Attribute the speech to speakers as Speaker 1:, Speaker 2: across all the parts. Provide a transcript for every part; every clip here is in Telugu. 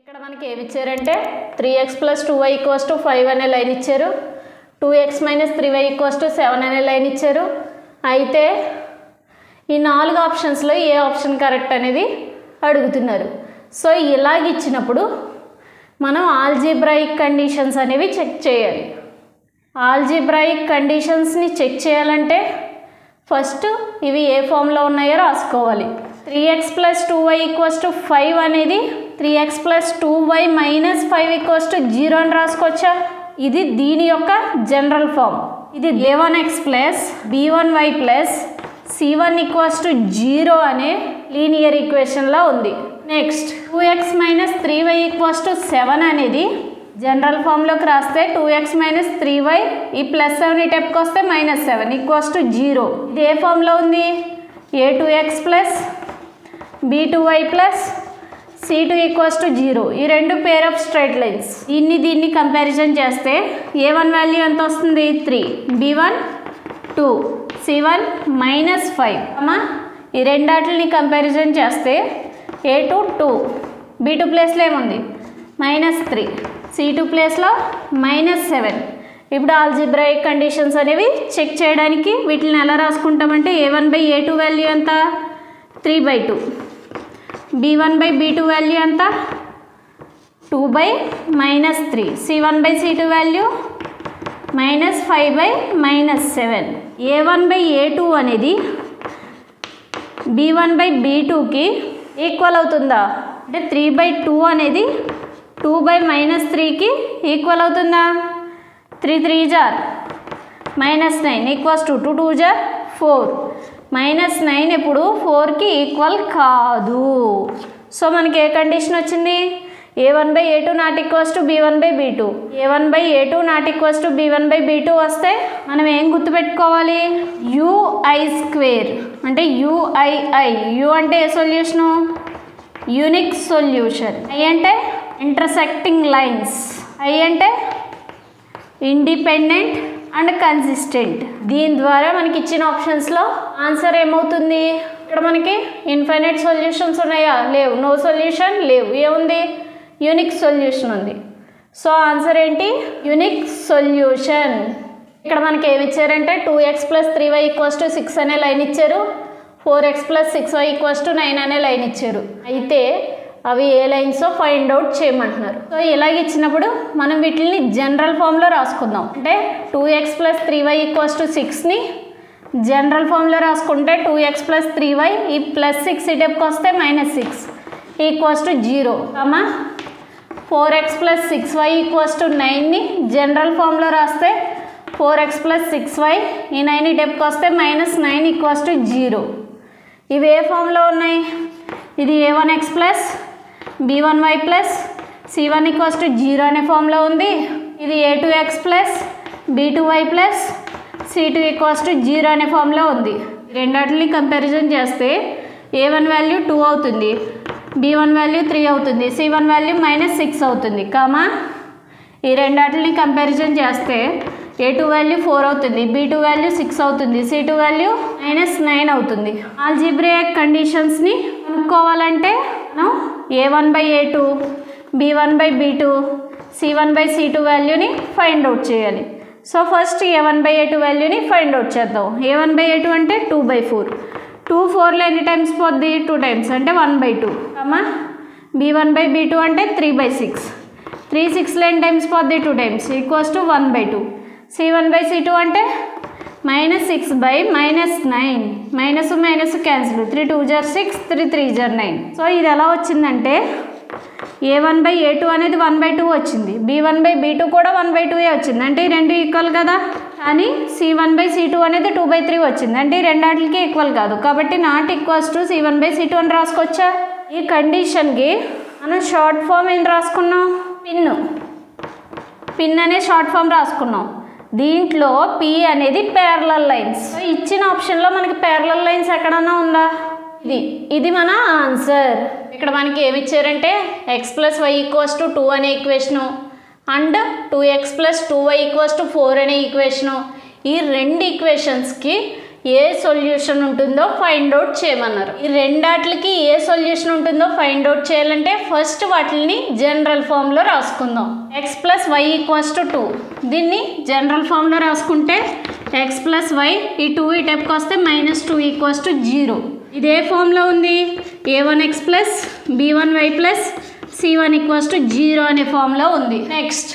Speaker 1: ఇక్కడ మనకి ఏమి ఇచ్చారంటే 3x + 2y = 5 అనే లైన్ ఇచ్చారు. 2x - 3y = 7 అనే లైన్ ఇచ్చారు. అయితే ఈ 4 ఆప్షన్స్లో ఏ ఆప్షన్ కరెక్ట్ అనేది అడుగుతున్నారు. సో ఇలాగ ఇచ్చినప్పుడు మనం ఆల్జీబ్రాయిక్ కండిషన్స్ అనేవి చెక్ చేయాలి. ఆల్జీబ్రాయిక్ కండిషన్స్ని చెక్ చేయాలంటే ఫస్ట్ ఇవి ఏ ఫామ్లో ఉన్నాయో రాసుకోవాలి. 3x + 2y = 5 అనేది 3x + 2y - 5 = 0 అని రాసుకోవచ్చా? ఇది దీని యొక్క జనరల్ ఫామ్. ఇది a1x + b1y + c1 = 0 అనే లీనియర్ ఈక్వేషన్లా ఉంది. నెక్స్ట్ 2x - 3y = 7 అనేది జనరల్ ఫామ్లోకి రాస్తే 2x - 3y ఈ +7 ఈ టెప్కి వస్తే -7 = 0. ఇది ఏ ఫామ్లో ఉంది? a2x + b2y + c2 = 0. ఈ రెండు పేర్ ఆఫ్ స్ట్రైట్ లైన్స్. దీన్ని కంపారిజన్ చేస్తే a1 వాల్యూ ఎంత వస్తుంది? 3, b1 2, c1 -5. అమ్మా ఈ రెండాటిని కంపారిజన్ చేస్తే a2 2, b2 ప్లేస్లో ఏముంది? -3, c2 ప్లేస్లో -7. ఇప్పుడు ఆల్జీబ్రాయిక్ కండిషన్స్ అనేవి చెక్ చేయడానికి వీటిని ఎలా రాసుకుంటామంటే a1/a2 వాల్యూ ఎంత? 3/2. b1/b2 వాల్యూ ఎంత? 2/-3. c1/c2 value -5/-7. a1/a2 అనేది b1/b2కి ఈక్వల్ అవుతుందా? అంటే 3/2 అనేది 2/-3కి ఈక్వల్ అవుతుందా? 3 3s are -9 = 2 2s are 4. -9 ఎప్పుడు 4కి ఈక్వల్ కాదు. సో మనకి ఏ కండిషన్ వచ్చింది? a1/a2 ≠ b1/b2. a1/a2 ≠ b1/b2 వస్తే మనం ఏం గుర్తుపెట్టుకోవాలి? ui² అంటే uii. u అంటే ఏ సొల్యూషను? Unique solution. i అంటే ఇంటర్సెక్టింగ్ లైన్స్. i అంటే ఇండిపెండెంట్ అండ్ కన్సిస్టెంట్. దీని ద్వారా మనకి ఇచ్చిన ఆప్షన్స్లో ఆన్సర్ ఏమవుతుంది? ఇక్కడ మనకి ఇన్ఫైనైట్ సొల్యూషన్స్ ఉన్నాయా? లేవు. నో సొల్యూషన్ లేవు. ఏముంది? యూనిక్ సొల్యూషన్ ఉంది. సో ఆన్సర్ ఏంటి? Unique solution. ఇక్కడ మనకి ఏమి ఇచ్చారంటే 2x + 3y = 6 అనే లైన్ ఇచ్చారు. 4x + 6y = 9 అనే లైన్ ఇచ్చారు. అయితే అవి ఏ లైన్సో ఫైండ్ అవుట్ చేయమంటున్నారు. సో ఇలాగ ఇచ్చినప్పుడు మనం వీటిని జనరల్ ఫామ్లో రాసుకుందాం. అంటే 2x + 3y = 6ని జనరల్ ఫామ్లో రాసుకుంటే 2x + 3y ఈ +6 ఈ టెప్కి వస్తే -6 = 0. 4x + 6y = 9ని జనరల్ ఫామ్లో రాస్తే 4x + 6y ఈ 9 ఈ టెప్కి వస్తే -9 = 0. ఇవి ఏ ఫామ్లో ఉన్నాయి? ఇది a1x + b1y + c1 = 0 అనే ఫామ్లో ఉంది. ఇది a2x + b2y + c2 = 0 అనే ఫామ్లో ఉంది. రెండాటిని కంపారిజన్ చేస్తే a1 వాల్యూ 2 అవుతుంది, b1 వాల్యూ 3 అవుతుంది, c1 వాల్యూ -6 అవుతుంది. ఈ రెండాటిని కంపారిజన్ చేస్తే a2 వాల్యూ 4 అవుతుంది, b2 వాల్యూ 6 అవుతుంది, c2 వాల్యూ -9 అవుతుంది. ఆల్జీబ్రాయిక్ కండిషన్స్ని కనుక్కోవాలంటే మనం a1/a2, b1/b2, c1/c2 వాల్యూని ఫైండ్ అవుట్ చేయాలి. సో ఫస్ట్ a1/a2 వాల్యూని ఫైండ్ అవుట్ చేద్దాం. a1/a2 అంటే 2/4. 2 4లో ఎన్ని టైమ్స్ పోద్ది? 2 టైమ్స్ అంటే 1/2. b1/b2 అంటే 3/6. 3 6లో ఎన్ని టైమ్స్ పోద్ది? 2 టైమ్స్ = 1/2. c1/c2 అంటే -6/-9. Minus cancel. 3 2s are 6, 3 3s are 9. So ఇది ఎలా వచ్చిందంటే a1/a2 అనేది 1/2 వచ్చింది, b1/b2 కూడా 1/2 వచ్చింది. అంటే ఈ రెండు ఈక్వల్ కదా. కానీ c1/c2 అనేది 2/3 వచ్చింది. అంటే ఈ రెండాటికి ఈక్వల్ కాదు. కాబట్టి ≠ c1/c2 అని రాసుకోవచ్చా? ఈ కండిషన్కి మనం షార్ట్ ఫామ్ ఏం రాసుకున్నాం? పిన్ అనే షార్ట్ ఫామ్ రాసుకున్నాం. దీంట్లో p అనేది ప్యారలల్ లైన్స్. ఇచ్చిన ఆప్షన్లో మనకి ప్యారలల్ లైన్స్ ఎక్కడన్నా ఉందా? ఇది మన ఆన్సర్. ఇక్కడ మనకి ఏమి ఇచ్చారంటే x + y = 2 అనే ఈక్వేషను అండ్ 2x + 2y = 4 అనే ఈక్వేషను. ఈ రెండు ఈక్వేషన్స్కి ఏ సొల్యూషన్ ఉంటుందో ఫైండ్ అవుట్ చేయమన్నారు. ఈ రెండాట్లకి ఏ సొల్యూషన్ ఉంటుందో ఫైండ్ అవుట్ చేయాలంటే ఫస్ట్ వాటిని జనరల్ ఫామ్లో రాసుకుందాం. X plus y equals to 2. దీన్ని జనరల్ ఫామ్లో రాసుకుంటే ఎక్స్ ప్లస్ వై, ఈ 2 ఈ టైప్కి వస్తే -2 ఈక్వల్స్ టు 0. ఇదే ఫామ్లో ఉంది. a1x plus b1y plus c1 equals to 0 అనే ఫామ్లో ఉంది. Next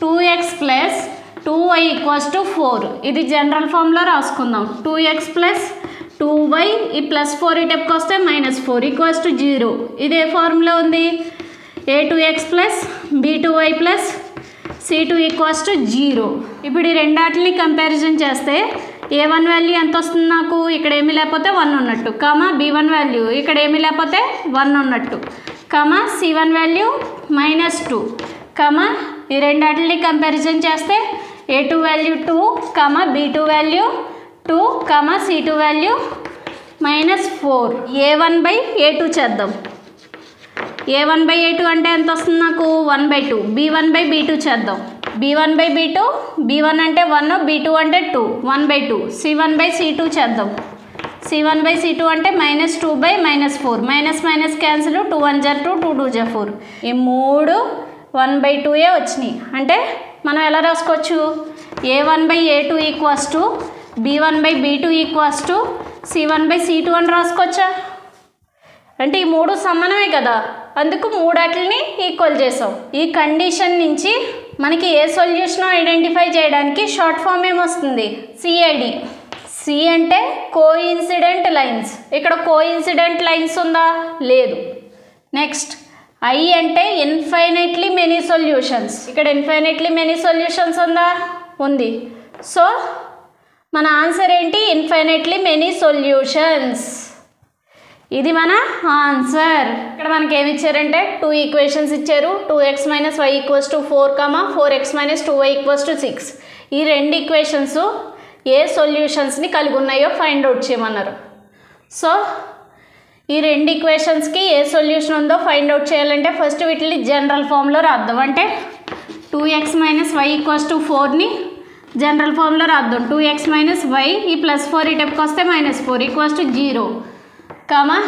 Speaker 1: 2x plus 2y equals to 4. ఇది జనరల్ ఫామ్లో రాసుకుందాం. 2x ప్లస్ 2y ఈ ప్లస్ 4 ఈ టైప్కి వస్తే -4 ఈక్వల్స్ టు 0. ఇదే ఫార్ములా ఉంది. a2x plus b2y plus c2 equals to 0. ఇప్పుడు ఈ రెండాటిని కంపారిజన్ చేస్తే a1 వాల్యూ ఎంత వస్తుంది నాకు? ఇక్కడ ఏమీ లేకపోతే 1 ఉన్నట్టు, కామా b1 వాల్యూ ఇక్కడ ఏమీ లేకపోతే 1 ఉన్నట్టు, కామా c1 వాల్యూ -2, కామా ఈ రెండాటిని కంపారిజన్ చేస్తే a2 value 2, comma b2 value 2, comma c2 value -4. a1/a2 చేద్దాం. a1/a2 అంటే ఎంత వస్తుంది నాకు? 1/2. b1/b2 చేద్దాం. b1/b2, b1 అంటే 1, b2 అంటే 2, 1/2. c1/c2 చేద్దాం. c1/c2 అంటే -2/-4, మైనస్ క్యాన్సిల్, 2 1 జా 2, 2 2 జా 4. ఈ 3 1/2 వచ్చినాయి. అంటే మనం ఎలా రాసుకోవచ్చు? a1/a2 equals to b1/b2 equals to c1/c2 అని రాసుకోవచ్చా? అంటే ఈ 3 సమానమే కదా, అందుకు మూడాటిని ఈక్వల్ చేసాం. ఈ కండిషన్ నుంచి మనకి ఏ సొల్యూషన్ ఐడెంటిఫై చేయడానికి షార్ట్ ఫామ్ ఏమొస్తుంది? CID. సి అంటే కోఇన్సిడెంట్ లైన్స్. ఇక్కడ కోఇన్సిడెంట్ లైన్స్ ఉందా? లేదు. నెక్స్ట్ ఐ అంటే ఇన్ఫైనైట్లీ మెనీ సొల్యూషన్స్. ఇక్కడ ఇన్ఫైనైట్లీ మెనీ సొల్యూషన్స్ ఉందా? ఉంది. సో మన ఆన్సర్ ఏంటి? Infinitely many solutions. ఇది మన ఆన్సర్. ఇక్కడ మనకి ఏమి ఇచ్చారంటే 2 ఈక్వేషన్స్ ఇచ్చారు. 2x - y equals to 4, 4x - 2y equals to 6. ఈ రెండు ఈక్వేషన్స్ ఏ సొల్యూషన్స్ని కలిగి ఉన్నాయో ఫైండ్ అవుట్ చేయమన్నారు. సో ఈ రెండు ఈక్వేషన్స్కి ఏ సొల్యూషన్ ఉందో ఫైండ్ అవుట్ చేయాలంటే ఫస్ట్ వీటిని జనరల్ ఫామ్లో రాద్దాం. అంటే 2x - y ఈక్వల్స్ టు 4ని జనరల్ ఫామ్లో రాద్దాం. 2x - y ఈ +4 ఈ టైప్కి వస్తే -4 equals to 0, comma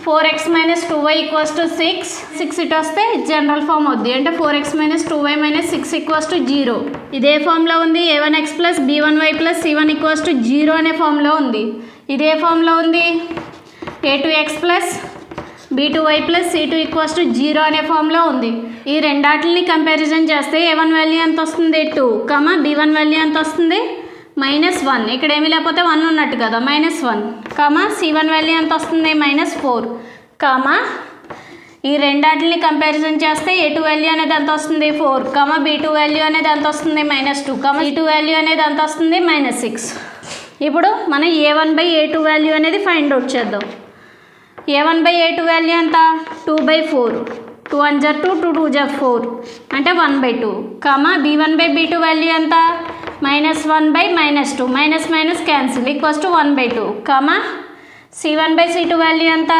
Speaker 1: 4x - 2y equals to 6 ఇటు వస్తే జనరల్ ఫామ్ అవుద్ది. అంటే 4x - 2y - 6 ఈక్వల్స్ టు 0. ఇదే ఫామ్లో ఉంది. a1x plus b1y plus c1 equals to 0 అనే ఫామ్లో ఉంది. ఇదే ఫామ్లో ఉంది. a2x plus b2y plus c2 equals to 0 అనే ఫామ్లో ఉంది. ఈ రెండాటిని కంపారిజన్ చేస్తే a1 వాల్యూ ఎంత వస్తుంది? 2, కామా b1 వాల్యూ ఎంత వస్తుంది? -1. ఇక్కడ ఏమీ లేకపోతే 1 ఉన్నట్టు కదా, -1, కామా c1 వాల్యూ ఎంత వస్తుంది? -4, కామా ఈ రెండాటిని కంపారిజన్ చేస్తే a2 వాల్యూ అనేది ఎంత వస్తుంది? 4, కామా b2 వాల్యూ అనేది ఎంత వస్తుంది? -2, కామా c2 వాల్యూ అనేది ఎంత వస్తుంది? -6. ఇప్పుడు మనం a1/a2 వాల్యూ అనేది ఫైండ్ అవుట్ చేద్దాం. a1/a2 వాల్యూ ఎంత? 2/4, 2 1 జా 2, 2 2 జా 4 అంటే 1/2, కామా b1/b2 వాల్యూ ఎంత? -1/-2, minus cancel equals to 1/2, comma c1/c2 value ఎంత?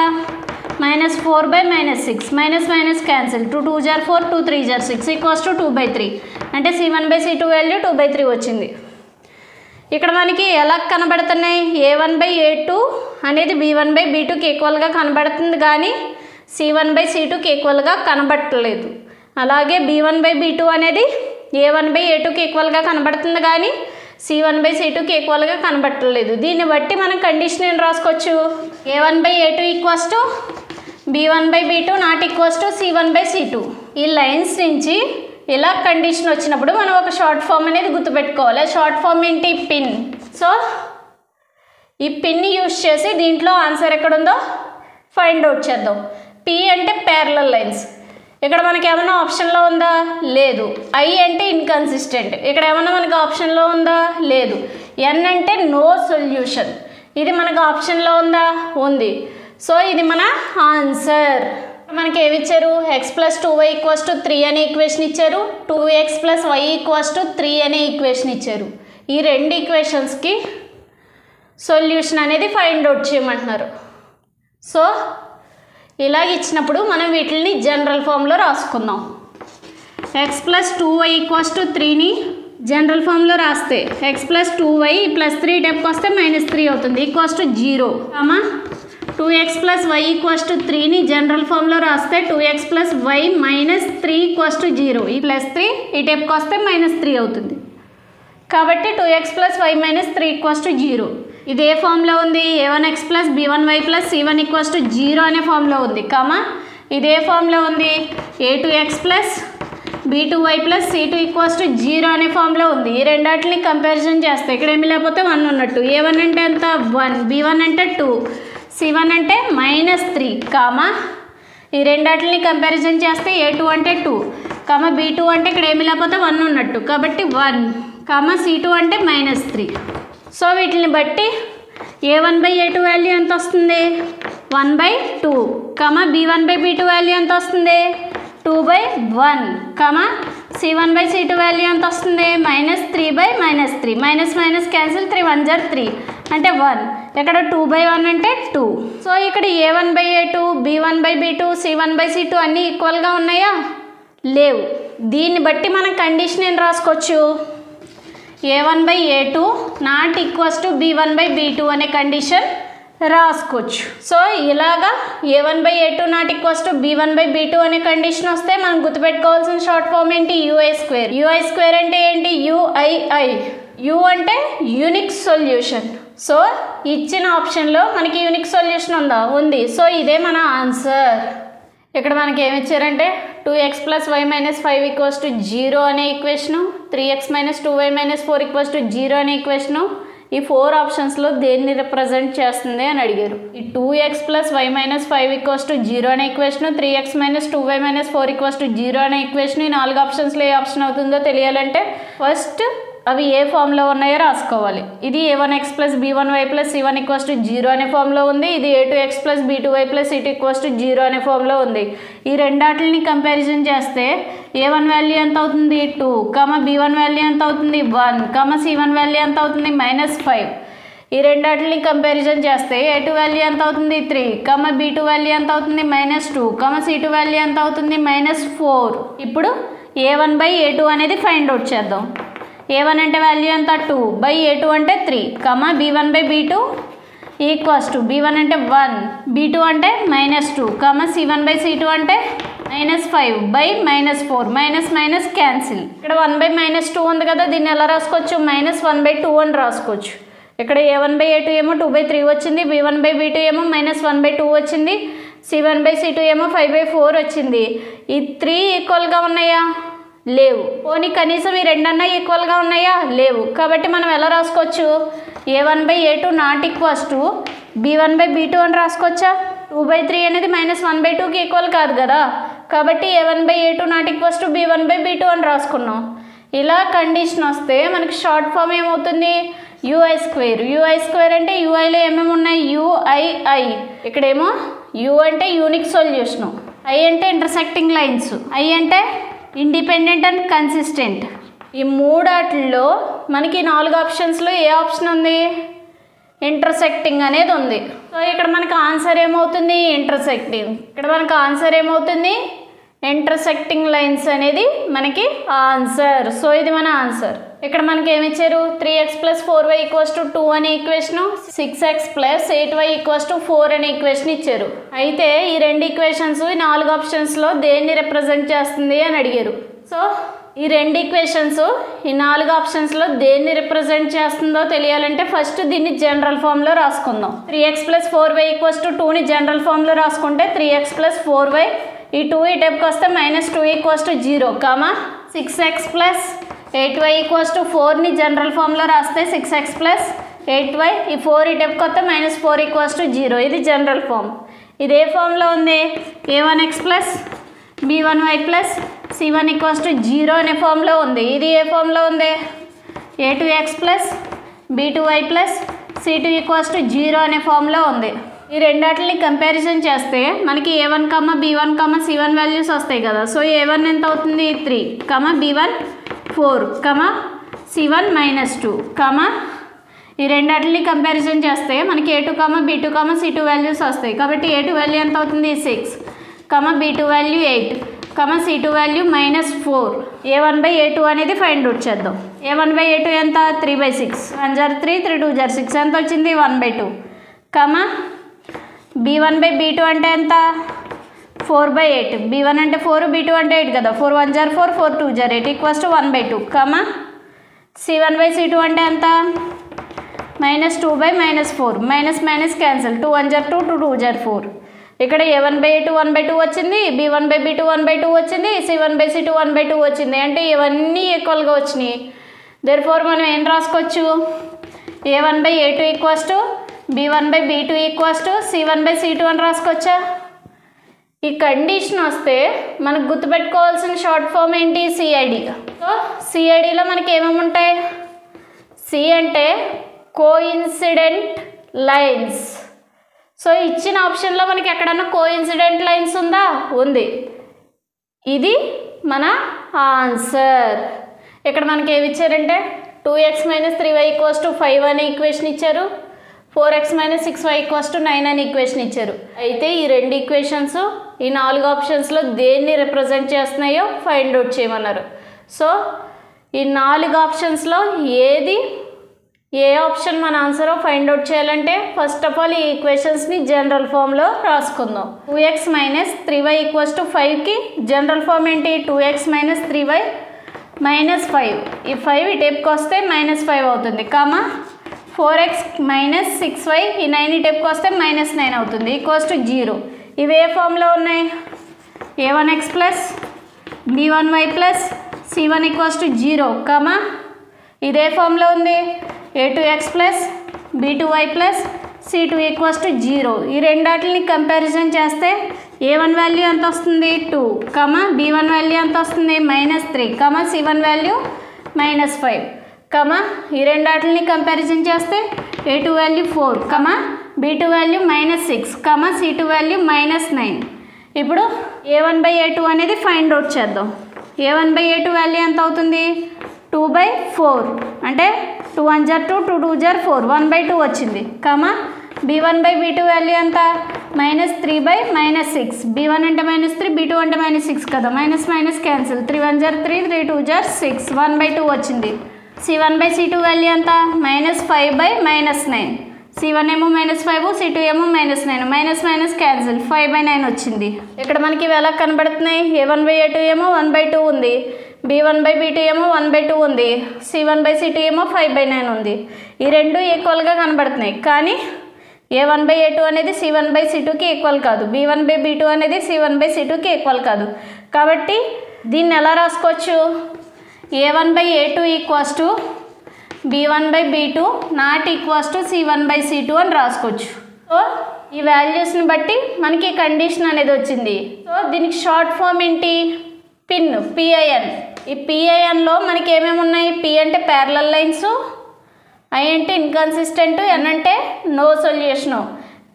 Speaker 1: -4/-6, మైనస్ క్యాన్సిల్, 2 2 జా 4, 2 3 జా 6 ఈక్వల్స్ టు 2/3. అంటే c1/c2 వాల్యూ 2/3 వచ్చింది. ఇక్కడ మనకి ఎలా కనబడుతున్నాయి? a1/a2 అనేది b1/b2కి ఈక్వల్గా కనబడుతుంది, కానీ c1/c2కి ఈక్వల్గా కనబడట్లేదు. అలాగే b1/b2 అనేది a1/a2కి ఈక్వల్గా కనబడుతుంది, కానీ c1/c2కి ఈక్వల్గా కనబడట్లేదు. దీన్ని బట్టి మనం కండిషన్ ఏం రాసుకోవచ్చు? a1/a2 equals to b1/b2 not equals to c1/c2. ఈ లైన్స్ నుంచి ఇలా కండిషన్ వచ్చినప్పుడు మనం ఒక షార్ట్ ఫామ్ అనేది గుర్తుపెట్టుకోవాలి. షార్ట్ ఫామ్ ఏంటి? పిన్. సో ఈ పిన్ని యూజ్ చేసి దీంట్లో ఆన్సర్ ఎక్కడుందో ఫైండ్ అవుట్ చేద్దాం. పి అంటే ప్యారలల్ లైన్స్. ఇక్కడ మనకి ఏమైనా ఆప్షన్లో ఉందా? లేదు. ఐ అంటే ఇన్కన్సిస్టెంట్. ఇక్కడ ఏమైనా మనకి ఆప్షన్లో ఉందా? లేదు. ఎన్ అంటే నో సొల్యూషన్. ఇది మనకు ఆప్షన్లో ఉందా? ఉంది. సో ఇది మన ఆన్సర్. మనకి ఏమి ఇచ్చారు? x + 2y = 3 అనే ఈక్వేషన్ ఇచ్చారు. 2x + y = 3 అనే ఈక్వేషన్ ఇచ్చారు. ఈ రెండు ఈక్వేషన్స్కి సొల్యూషన్ అనేది ఫైండ్ అవుట్ చేయమంటున్నారు. సో ఇలాగ ఇచ్చినప్పుడు మనం వీటిని జనరల్ ఫామ్లో రాసుకుందాం. x + 2y = 3ని జనరల్ ఫామ్లో రాస్తే x ప్లస్ 2y ప్లస్ 3 టైప్కి వస్తే -3 అవుతుంది equals to 0, 2x plus y equals to 3ని జనరల్ ఫామ్లో రాస్తే 2x plus y minus 3 equals to 0, ఈ ప్లస్ 3 ఈ టైప్కి వస్తే -3 అవుతుంది. కాబట్టి 2x plus y minus 3 equals to 0. ఇది ఏ ఫామ్లో ఉంది? a1x plus b1y plus c1 equals to 0 అనే ఫామ్లో ఉంది. ఇదే ఫామ్లో ఉంది a2x plus b2y plus c2 equals to 0 అనే ఫామ్లో ఉంది. ఈ రెండాటిని కంపారిజన్ చేస్తే ఇక్కడ ఏమి లేకపోతే 1 ఉన్నట్టు. a1 అంటే ఎంత? 1, b1 అంటే 2, c1 అంటే -3, ఈ రెండాటిని కంపారిజన్ చేస్తే a2 అంటే 2, b2 అంటే ఇక్కడ ఏమి లేకపోతే 1 ఉన్నట్టు కాబట్టి 1, c2 అంటే -3. సో వీటిని బట్టి a1/a2 వాల్యూ ఎంత వస్తుంది? 1/2, b1/b2 వాల్యూ ఎంత వస్తుంది? 2/1, c1/c2 వాల్యూ ఎంత వస్తుంది? -3/-3, మైనస్ క్యాన్సిల్, 3 1 జర్ 3 అంటే 1, ఇక్కడ 2/1 అంటే 2. సో ఇక్కడ a1/a2, b1/b2, c1/c2 అన్నీ ఈక్వల్గా ఉన్నాయా? లేవు. దీన్ని బట్టి మనం కండిషన్ ఏం రాసుకోవచ్చు? a1/a2 not equals to b1/b2 అనే కండిషన్ రాసుకోవచ్చు. సో ఇలాగా a1/a2 not equals to b1/b2 అనే కండిషన్ వస్తే మనం గుర్తుపెట్టుకోవాల్సిన షార్ట్ ఫామ్ ఏంటి? UI². UI² అంటే ఏంటి? UII. U అంటే యూనిక్ సొల్యూషన్. సో ఇచ్చిన ఆప్షన్లో మనకి యూనిక్ సొల్యూషన్ ఉందా? ఉంది. సో ఇదే మన ఆన్సర్. ఇక్కడ మనకి ఏమి ఇచ్చారంటే 2x plus y minus 5 equals to 0 అనే equation, 3x minus 2y minus 4 equals to 0 అనే ఈక్వేషను. ఈ 4 ఆప్షన్స్లో దేన్ని రిప్రజెంట్ చేస్తుంది అని అడిగారు. ఈ 2x plus y minus 5 equals to 0 అనే equation, 3x minus 2y minus 4 equals to 0 అనే ఈక్వేషన్. ఈ 4 ఆప్షన్స్లో ఏ ఆప్షన్ అవుతుందో తెలియాలంటే ఫస్ట్ అవి ఏ ఫామ్లో ఉన్నాయో రాసుకోవాలి. ఇది a1x plus b1y plus c1 equals to 0 అనే ఫామ్లో ఉంది. ఇది a2x plus b2y plus c2 equals to 0 అనే ఫామ్లో ఉంది. ఈ రెండాటిని కంపారిజన్ చేస్తే a1 వాల్యూ ఎంత అవుతుంది? 2, b1 వాల్యూ ఎంత అవుతుంది? 1, c1 వాల్యూ ఎంత అవుతుంది? -5. ఈ రెండాటిని కంపారిజన్ చేస్తే a2 వాల్యూ ఎంత అవుతుంది? 3, b2 వాల్యూ ఎంత అవుతుంది? -2, c2 వాల్యూ ఎంత అవుతుంది? -4. ఇప్పుడు a1/a2 అనేది ఫైండ్ అవుట్ చేద్దాం. a1 అంటే వాల్యూ ఎంత? 2/a2 అంటే 3, b1/b2 ఈక్వల్స్ టు b1 అంటే 1, b2 అంటే -2, c1/c2 అంటే -5/-4, మైనస్ క్యాన్సిల్. ఇక్కడ 1/-2 ఉంది కదా, దీన్ని ఎలా రాసుకోవచ్చు? -1/2 అని రాసుకోవచ్చు. ఇక్కడ a1/a2 ఏమో 2/3 వచ్చింది, b1/b2 ఏమో -1/2 వచ్చింది, c1/c2 ఏమో 5/4 వచ్చింది. ఈ 3 ఈక్వల్గా ఉన్నాయా? లేవు. పోనీ కనీసం ఈ రెండన్నా ఈక్వల్గా ఉన్నాయా? లేవు. కాబట్టి మనం ఎలా రాసుకోవచ్చు? a1/a2 not equals to b1/b2 అని రాసుకోవచ్చా? 2/3 అనేది -1/2కి ఈక్వల్ కాదు కదా, కాబట్టి a1/a2 not equals to b1/b2 అని రాసుకున్నాం. ఇలా కండిషన్ వస్తే మనకి షార్ట్ ఫామ్ ఏమవుతుంది? UI² అంటే యూఐలో ఏమేమి ఉన్నాయి? UII. ఇక్కడేమో U అంటే యూనిక్ సొల్యూషను, I అంటే ఇంటర్సెక్టింగ్ లైన్స్, I అంటే ఇండిపెండెంట్ అండ్ కన్సిస్టెంట్. ఈ మూడాటిల్లో మనకి 4 ఆప్షన్స్లో ఏ ఆప్షన్ ఉంది? ఇంటర్సెక్టింగ్ అనేది ఉంది. సో ఇక్కడ మనకు ఆన్సర్ ఏమవుతుంది? ఇంటర్సెక్టింగ్. ఇక్కడ మనకు ఆన్సర్ ఏమవుతుంది? ఇంటర్సెక్టింగ్ లైన్స్ అనేది మనకి ఆన్సర్. సో ఇది మన ఆన్సర్. ఇక్కడ మనకి ఏమి ఇచ్చారు? 3x plus 4y equals to 2 అనే equation, 6x plus 8y equals to 4 అనే ఈక్వేషన్ ఇచ్చారు. అయితే ఈ రెండు ఈక్వేషన్స్ ఈ 4 ఆప్షన్స్లో దేన్ని రిప్రజెంట్ చేస్తుంది అని అడిగారు. సో ఈ రెండు ఈక్వేషన్స్ ఈ 4 ఆప్షన్స్లో దేన్ని రిప్రజెంట్ చేస్తుందో తెలియాలంటే ఫస్ట్ దీన్ని జనరల్ ఫామ్లో రాసుకుందాం. 3x plus 4y equals to 2ని జనరల్ ఫామ్లో రాసుకుంటే 3x ప్లస్ 4y, ఈ 2 ఈ టైప్కి వస్తే -2 equals to 0, 6x plus 8y equals to 4ని జనరల్ ఫామ్లో రాస్తే 6x ప్లస్ 8y, ఈ 4 ఈ టైప్కి వస్తే -4 ఈక్వల్స్ టు 0. ఇది జనరల్ ఫామ్. ఇది ఏ ఫామ్లో ఉంది? a1x plus b1y plus c1 equals to 0 అనే ఫామ్లో ఉంది. ఇది ఏ ఫామ్లో ఉంది? a2x plus b2y plus c2 equals to 0 అనే ఫామ్లో ఉంది. ఈ రెండాటిని కంపారిజన్ చేస్తే మనకి a1, b1, c1 వాల్యూస్ వస్తాయి కదా. సో a1 ఎంత అవుతుంది? 3, b1 4, c1 -2, ఈ రెండాటిని కంపారిజన్ చేస్తే మనకి a2, b2, c2 వాల్యూస్ వస్తాయి. కాబట్టి a2 వాల్యూ ఎంత అవుతుంది? 6, b2 value 8, c2 value -4. a1/a2 అనేది ఫైండ్ అవుట్ చేద్దాం. a1/a2 ఎంత 3/6 1 జార్ 3 3 2 జార్ 6 ఎంత వచ్చింది 1/2 కామా b1/b2 అంటే ఎంత 4/8 b1 అంటే 4 b2 అంటే 8 కదా 4 1 జార్ 4 4 2 జార్ 8 ఈక్వల్స్ టు 1/2 కామా c1/c2 అంటే ఎంత -2/-4 మైనస్ మైనస్ క్యాన్సిల్ 2 1 జార్ 2 2 2 జార్ 4 ఇక్కడ a1/a2 1/2 వచ్చింది b1/b2 1/2 వచ్చింది c1/c2 1/2 వచ్చింది అంటే ఇవన్నీ ఈక్వల్గా వచ్చినాయి దేర్ఫోర్ మనం ఏం రాసుకోవచ్చు a1/a2 equals to b1/b2 equals to c1/c2 అని రాసుకోవచ్చా ఈ కండిషన్ వస్తే మనకు గుర్తుపెట్టుకోవాల్సిన షార్ట్ ఫామ్ ఏంటి సిఐడి సో సిఐడిలో మనకి ఏమేమి ఉంటాయి సి అంటే కోఇన్సిడెంట్ లైన్స్ సో ఇచ్చిన ఆప్షన్లో మనకి ఎక్కడన్నా కోఇన్సిడెంట్ లైన్స్ ఉందా ఉంది ఇది మన ఆన్సర్ ఇక్కడ మనకి ఏమి ఇచ్చారంటే 2x - 3y = 5 అనే ఈక్వేషన్ ఇచ్చారు 4x - 6y = 9 అనే ఈక్వేషన్ ఇచ్చారు అయితే ఈ రెండు ఈక్వేషన్స్ ఈ 4 ఆప్షన్స్లో దేన్ని రిప్రజెంట్ చేస్తున్నాయో ఫైండ్ అవుట్ చేయమన్నారు సో ఈ 4 ఆప్షన్స్లో ఏ ఆప్షన్ మన ఆన్సర్ ఫైండ్ అవుట్ చేయాలంటే ఫస్ట్ ఆఫ్ ఆల్ ఈ ఈక్వేషన్స్ని జనరల్ ఫామ్లో రాసుకుందాం 2x - 3y = 5కి జనరల్ ఫామ్ ఏంటి 2x - 3y - 5 ఈ 5 ఇటేపుకి వస్తే -5 అవుతుంది కామా 4x - 6y ఈ 9 ఇటేపుకి వస్తే -9 అవుతుంది ఈక్వల్స్ టు 0 ఇవి ఏ ఫామ్లో ఉన్నాయి a1x + b1y + c1 = 0 కామా ఇదే ఫామ్లో ఉంది a2x + b2y + c2 = 0 ఈ రెండాటిని కంపారిజన్ చేస్తే a1 వాల్యూ ఎంత వస్తుంది 2 కామా b1 వాల్యూ ఎంత వస్తుంది -3 కామా c1 వాల్యూ -5 కామా ఈ రెండాటిని కంపారిజన్ చేస్తే a2 value 4 comma b2 value -6 comma c2 value -9 ఇప్పుడు a1/a2 అనేది ఫైండ్ అవుట్ చేద్దాం a1/a2 వాల్యూ ఎంత అవుతుంది 2/4 అంటే 2 1 జార్ 2 2 2 జార్ 4 1/2 వచ్చింది కామా b1/b2 వాల్యూ ఎంత -3/-6 b1 అంటే -3 b2 అంటే -6 కదా మైనస్ మైనస్ క్యాన్సిల్ 3 1 జార్ 3 3 2 జార్ 6 1/2 వచ్చింది c1/c2 వాల్యూ ఎంత -5/-9 c1 ఏమో -5 c2 ఏమో -9 మైనస్ మైనస్ క్యాన్సిల్ 5/9 వచ్చింది ఇక్కడ మనకి ఇవి ఎలా కనబడుతున్నాయి a1/a2 ఏమో 1/2 ఉంది b1/b2 ఏమో 1/2 ఉంది c1/c2 ఏమో 5/9 ఉంది ఈ రెండు ఈక్వల్గా కనబడుతున్నాయి కానీ a1/a2 అనేది c1/c2కి ఈక్వల్ కాదు b1/b2 అనేది c1/c2కి ఈక్వల్ కాదు కాబట్టి దీన్ని ఎలా రాసుకోవచ్చు a1/a2 = b1/b2 not equals to c1/c2 అని రాసుకోవచ్చు సో ఈ వాల్యూస్ని బట్టి మనకి కండిషన్ అనేది వచ్చింది సో దీనికి షార్ట్ ఫామ్ ఏంటి పిన్ పిఐఎన్ ఈ పిఐఎన్లో మనకి ఏమేమి ఉన్నాయి పి అంటే ప్యారలల్ లైన్స్ ఐ అంటే ఇన్కన్సిస్టెంట్ ఎన్ అంటే నో సొల్యూషను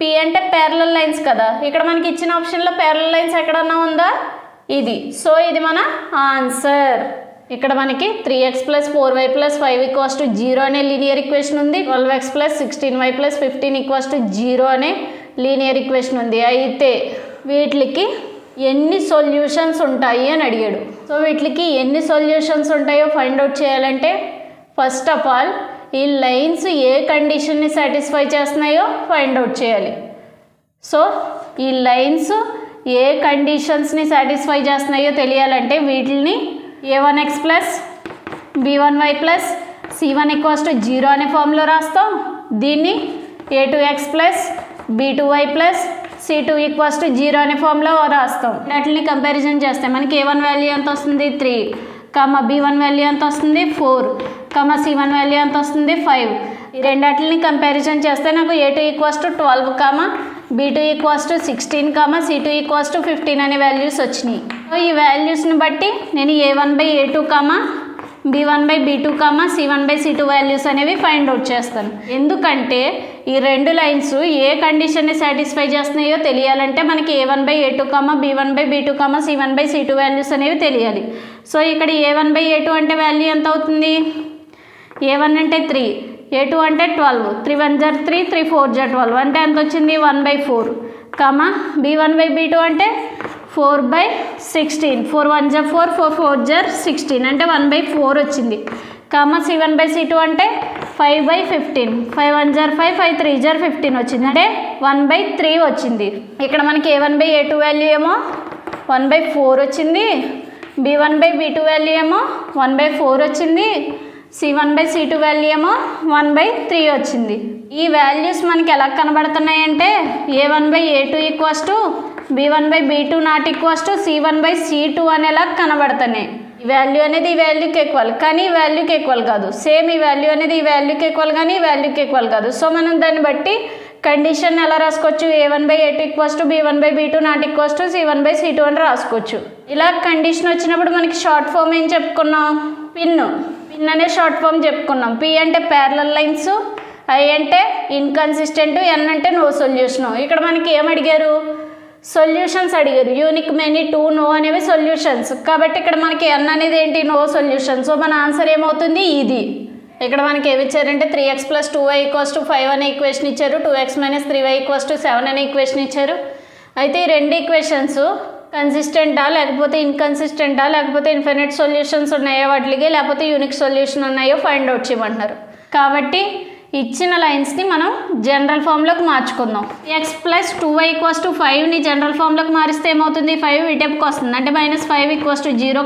Speaker 1: పి అంటే ప్యారలల్ లైన్స్ కదా ఇక్కడ మనకి ఇచ్చిన ఆప్షన్లో ప్యారలల్ లైన్స్ ఎక్కడన్నా ఉందా ఇది సో ఇది మన ఆన్సర్ ఇక్కడ మనకి 3x + 4y + 5 = 0 అనే లీనియర్ ఈక్వేషన్ ఉంది 12x + 16y + 15 = 0 అనే లీనియర్ ఈక్వేషన్ ఉంది అయితే వీటికి ఎన్ని సొల్యూషన్స్ ఉంటాయి అని అడిగాడు సో వీటికి ఎన్ని సొల్యూషన్స్ ఉంటాయో ఫైండ్ అవుట్ చేయాలంటే ఫస్ట్ ఆఫ్ ఆల్ ఈ లైన్స్ ఏ కండిషన్ని సాటిస్ఫై చేస్తున్నాయో ఫైండ్ అవుట్ చేయాలి సో ఈ లైన్స్ ఏ కండిషన్స్ని సాటిస్ఫై చేస్తున్నాయో తెలియాలంటే వీటిని a1x + b1y + c1 = 0 అనే ఫామ్లో రాస్తాం దీన్ని a2x + b2y + c2 = 0 అనే ఫామ్లో రాస్తాం వాటిని కంపారిజన్ చేస్తే మనకి a1 వాల్యూ ఎంత వస్తుంది 3 కామా b1 వాల్యూ ఎంత వస్తుంది 4 కామా c1 వాల్యూ ఎంత వస్తుంది 5 ఈ రెండాటిని కంపారిజన్ చేస్తే నాకు a2 = 12 comma b2 = 16 comma c2 = 15 అనే వాల్యూస్ వచ్చినాయి సో ఈ వాల్యూస్ని బట్టి నేను a1/a2 comma b1/b2 comma c1/c2 values అనేవి ఫైండ్ అవుట్ చేస్తాను ఎందుకంటే ఈ రెండు లైన్స్ ఏ కండిషన్ని సాటిస్ఫై చేస్తున్నాయో తెలియాలంటే మనకి a1/a2 comma b1/b2 comma c1/c2 values అనేవి తెలియాలి సో ఇక్కడ a1/a2 అంటే వాల్యూ ఎంత అవుతుంది a1 అంటే 3 a2 అంటే 12 3 1 జార్ 3 3 4 జార్ 12 అంటే ఎంత వచ్చింది 1/4 కామా b1/b2 అంటే 4/16 4 1 జార్ 4 4 4 జార్ 16 అంటే 1/4 వచ్చింది కామా C1/C2 అంటే 5/15, 5 1 जार 5, 5 3 जार 15 వచ్చింది, అంటే 1/3 వచ్చింది. ఇక్కడ మనకి A1/A2 వాల్యూ ఏమో 1/4 వచ్చింది, B1/B2 వాల్యూ ఏమో 1/4 వచ్చింది, C1/C2 వాల్యూ ఏమో 1/3 వచ్చింది. ఈ వాల్యూస్ మనకి ఎలా కనబడుతున్నాయంటే A1/A2 equals to B1/B2 not equals to C1/C2 అనేలా కనబడుతున్నాయి. ఈ వాల్యూ అనేది ఈ వాల్యూకి ఈక్వల్, కానీ ఈ వాల్యూకి ఈక్వల్ కాదు. సేమ్ ఈ వాల్యూ అనేది ఈ వాల్యూకి ఈక్వల్, కానీ ఈ వాల్యూకి ఈక్వల్ కాదు. సో మనం దాన్ని బట్టి కండిషన్ ఎలా రాసుకోవచ్చు, A1/A2 equals to B1/B2 not equals to C1/C2 అని రాసుకోవచ్చు. ఇలా కండిషన్ వచ్చినప్పుడు మనకి షార్ట్ ఫామ్ ఏం చెప్పుకున్నాం, పిన్ అనే షార్ట్ ఫామ్ చెప్పుకున్నాం. P అంటే ప్యారలల్ లైన్స్, I అంటే ఇన్కన్సిస్టెంట్, N అంటే నో సొల్యూషన్. ఇక్కడ మనకి ఏం అడిగారు, సొల్యూషన్స్ అడిగారు. యూనిక్, మెనీ, టూ, నో అనేవి సొల్యూషన్స్. కాబట్టి ఇక్కడ మనకి N అనేది ఏంటి, నో సొల్యూషన్. సో మన ఆన్సర్ ఏమవుతుంది, ఇది. ఇక్కడ మనకి ఏమి ఇచ్చారంటే 3x + 2y = 5 అనే ఈక్వేషన్ ఇచ్చారు, 2x - 3y = 7 అనే ఈక్వేషన్ ఇచ్చారు. అయితే ఈ రెండు ఈక్వేషన్స్ కన్సిస్టెంటా లేకపోతే ఇన్కన్సిస్టెంటా లేకపోతే ఇన్ఫినిట్ సొల్యూషన్స్ ఉన్నాయో వాటికి, లేకపోతే యూనిక్ సొల్యూషన్ ఉన్నాయో ఫైండ్ అవుట్ చేయమంటున్నారు. కాబట్టి ఇచ్చిన లైన్స్ని మనం జనరల్ ఫామ్లోకి మార్చుకుందాం. x + 2y = 5ని జనరల్ ఫామ్లోకి మారిస్తే ఏమవుతుంది, 5 ఇటెప్కి వస్తుంది, అంటే -5 = 0,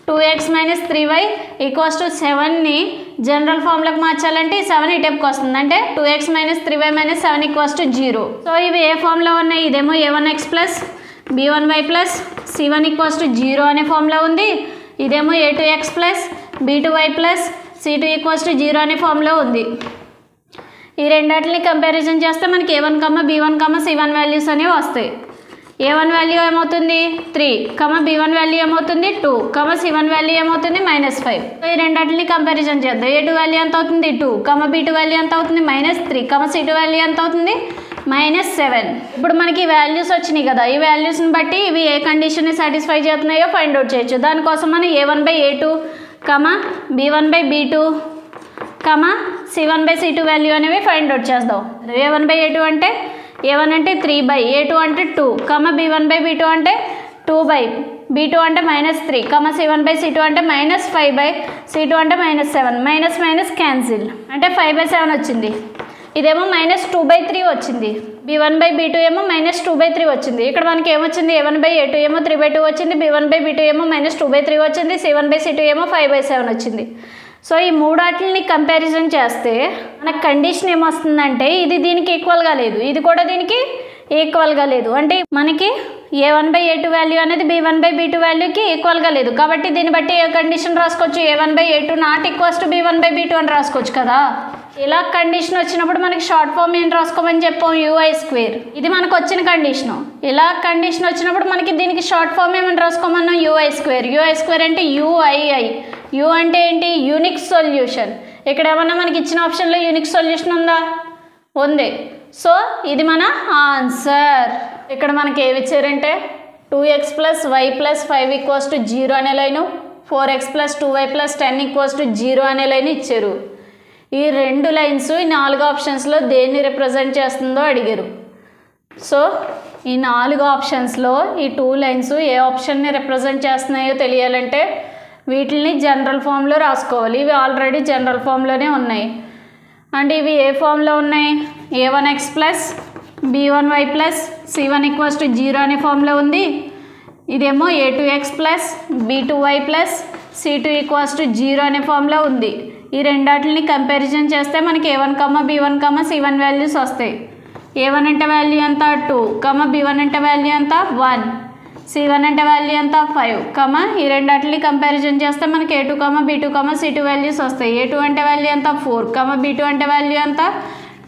Speaker 1: 2x - 3y = 7ని జనరల్ ఫామ్లోకి మార్చాలంటే 7 ఇటెప్కి వస్తుంది, అంటే 2x - 3y - 7 = 0. సో ఇవి ఏ ఫామ్లో ఉన్నాయి, ఇదేమో a1x + b1y + c1 = 0 అనే ఫామ్లో ఉంది, ఇదేమో a2x + b2y + c2 = 0 అనే ఫామ్లో ఉంది. ఈ రెండాటిని కంపారిజన్ చేస్తే మనకి a1, b1, c1 వాల్యూస్ అనేవి వస్తాయి. a1 వాల్యూ ఏమవుతుంది 3, b1 వాల్యూ ఏమవుతుంది 2, c1 వాల్యూ ఏమవుతుంది -5. ఈ రెండాటిని కంపారిజన్ చేద్దాం. a2 వాల్యూ ఎంత అవుతుంది 2, b2 వాల్యూ ఎంత అవుతుంది -3, c2 వాల్యూ ఎంత అవుతుంది -7. ఇప్పుడు మనకి వాల్యూస్ వచ్చినాయి కదా, ఈ వాల్యూస్ని బట్టి ఇవి ఏ కండిషన్ని సాటిస్ఫై చేస్తున్నాయో ఫైండ్ అవుట్ చేయొచ్చు. దానికోసం మనం A1/A2, B1/B2, C1/C2 వాల్యూ అనేవి ఫైండ్ అవుట్ చేద్దాం. A1/A2 అంటే A1 అంటే 3, A2 అంటే 2, B1/B2 అంటే 2, B2 అంటే -3, C1/C2 అంటే -5, C2 అంటే -7, మైనస్ క్యాన్సిల్ అంటే 5/7 వచ్చింది. ఇదేమో -2/3 వచ్చింది, B1/B2 ఏమో -2/3 వచ్చింది. ఇక్కడ మనకి ఏమొచ్చింది, A1/A2 ఏమో 3/2 వచ్చింది, B1/B2 ఏమో -2/3 వచ్చింది, C1/C2 ఏమో 5/7 వచ్చింది. సో ఈ మూడాటిని కంపారిజన్ చేస్తే మనకు కండిషన్ ఏమొస్తుందంటే ఇది దీనికి ఈక్వల్గా లేదు, ఇది కూడా దీనికి ఈక్వల్గా లేదు, అంటే మనకి A1/A2 వాల్యూ అనేది B1/B2 వాల్యూకి ఈక్వల్గా లేదు. కాబట్టి దీన్ని బట్టి ఏ కండిషన్ రాసుకోవచ్చు, A1/A2 not equals to B1/B2 అని రాసుకోవచ్చు కదా. ఇలా కండిషన్ వచ్చినప్పుడు మనకి షార్ట్ ఫామ్ ఏం రాసుకోమని చెప్పాం, UI². ఇది మనకు వచ్చిన కండిషను. ఇలా కండిషన్ వచ్చినప్పుడు మనకి దీనికి షార్ట్ ఫామ్ ఏమని రాసుకోమన్నాం, UI². అంటే UII. U అంటే ఏంటి, యూనిక్ సొల్యూషన్. ఇక్కడ ఏమన్నా మనకి ఇచ్చిన ఆప్షన్లో యూనిక్ సొల్యూషన్ ఉందా, ఉంది. సో ఇది మన ఆన్సర్. ఇక్కడ మనకి ఏమి ఇచ్చారంటే 2x + y + 5 = 0 అనే లైను, 4x + 2y + 10 = 0 అనే లైన్ ఇచ్చారు. ఈ రెండు లైన్స్ ఈ 4 ఆప్షన్స్లో దేన్ని రిప్రజెంట్ చేస్తుందో అడిగారు. సో ఈ 4 ఆప్షన్స్లో ఈ 2 లైన్స్ ఏ ఆప్షన్ని రిప్రజెంట్ చేస్తున్నాయో తెలియాలంటే వీటిని జనరల్ ఫామ్లో రాసుకోవాలి. ఇవి ఆల్రెడీ జనరల్ ఫామ్లోనే ఉన్నాయి. అంటే ఇవి ఏ ఫామ్లో ఉన్నాయి, a1x + b1y + c1 = 0 అనే ఫామ్లో ఉంది. ఇదేమో a2x + b2y + c2 = 0 అనే ఫామ్లో ఉంది. ఈ రెండాటిని కంపారిజన్ చేస్తే మనకి a1, b1, c1 వాల్యూస్ వస్తాయి. a1 అంటే వాల్యూ ఎంత 2, b1 అంటే వాల్యూ ఎంత 1, c1 అంటే వాల్యూ ఎంత 5, ఈ రెండాటిని కంపారిజన్ చేస్తే మనకి a2, b2, c2 వాల్యూస్ వస్తాయి. a2 అంటే వాల్యూ ఎంత 4, b2 అంటే వాల్యూ ఎంత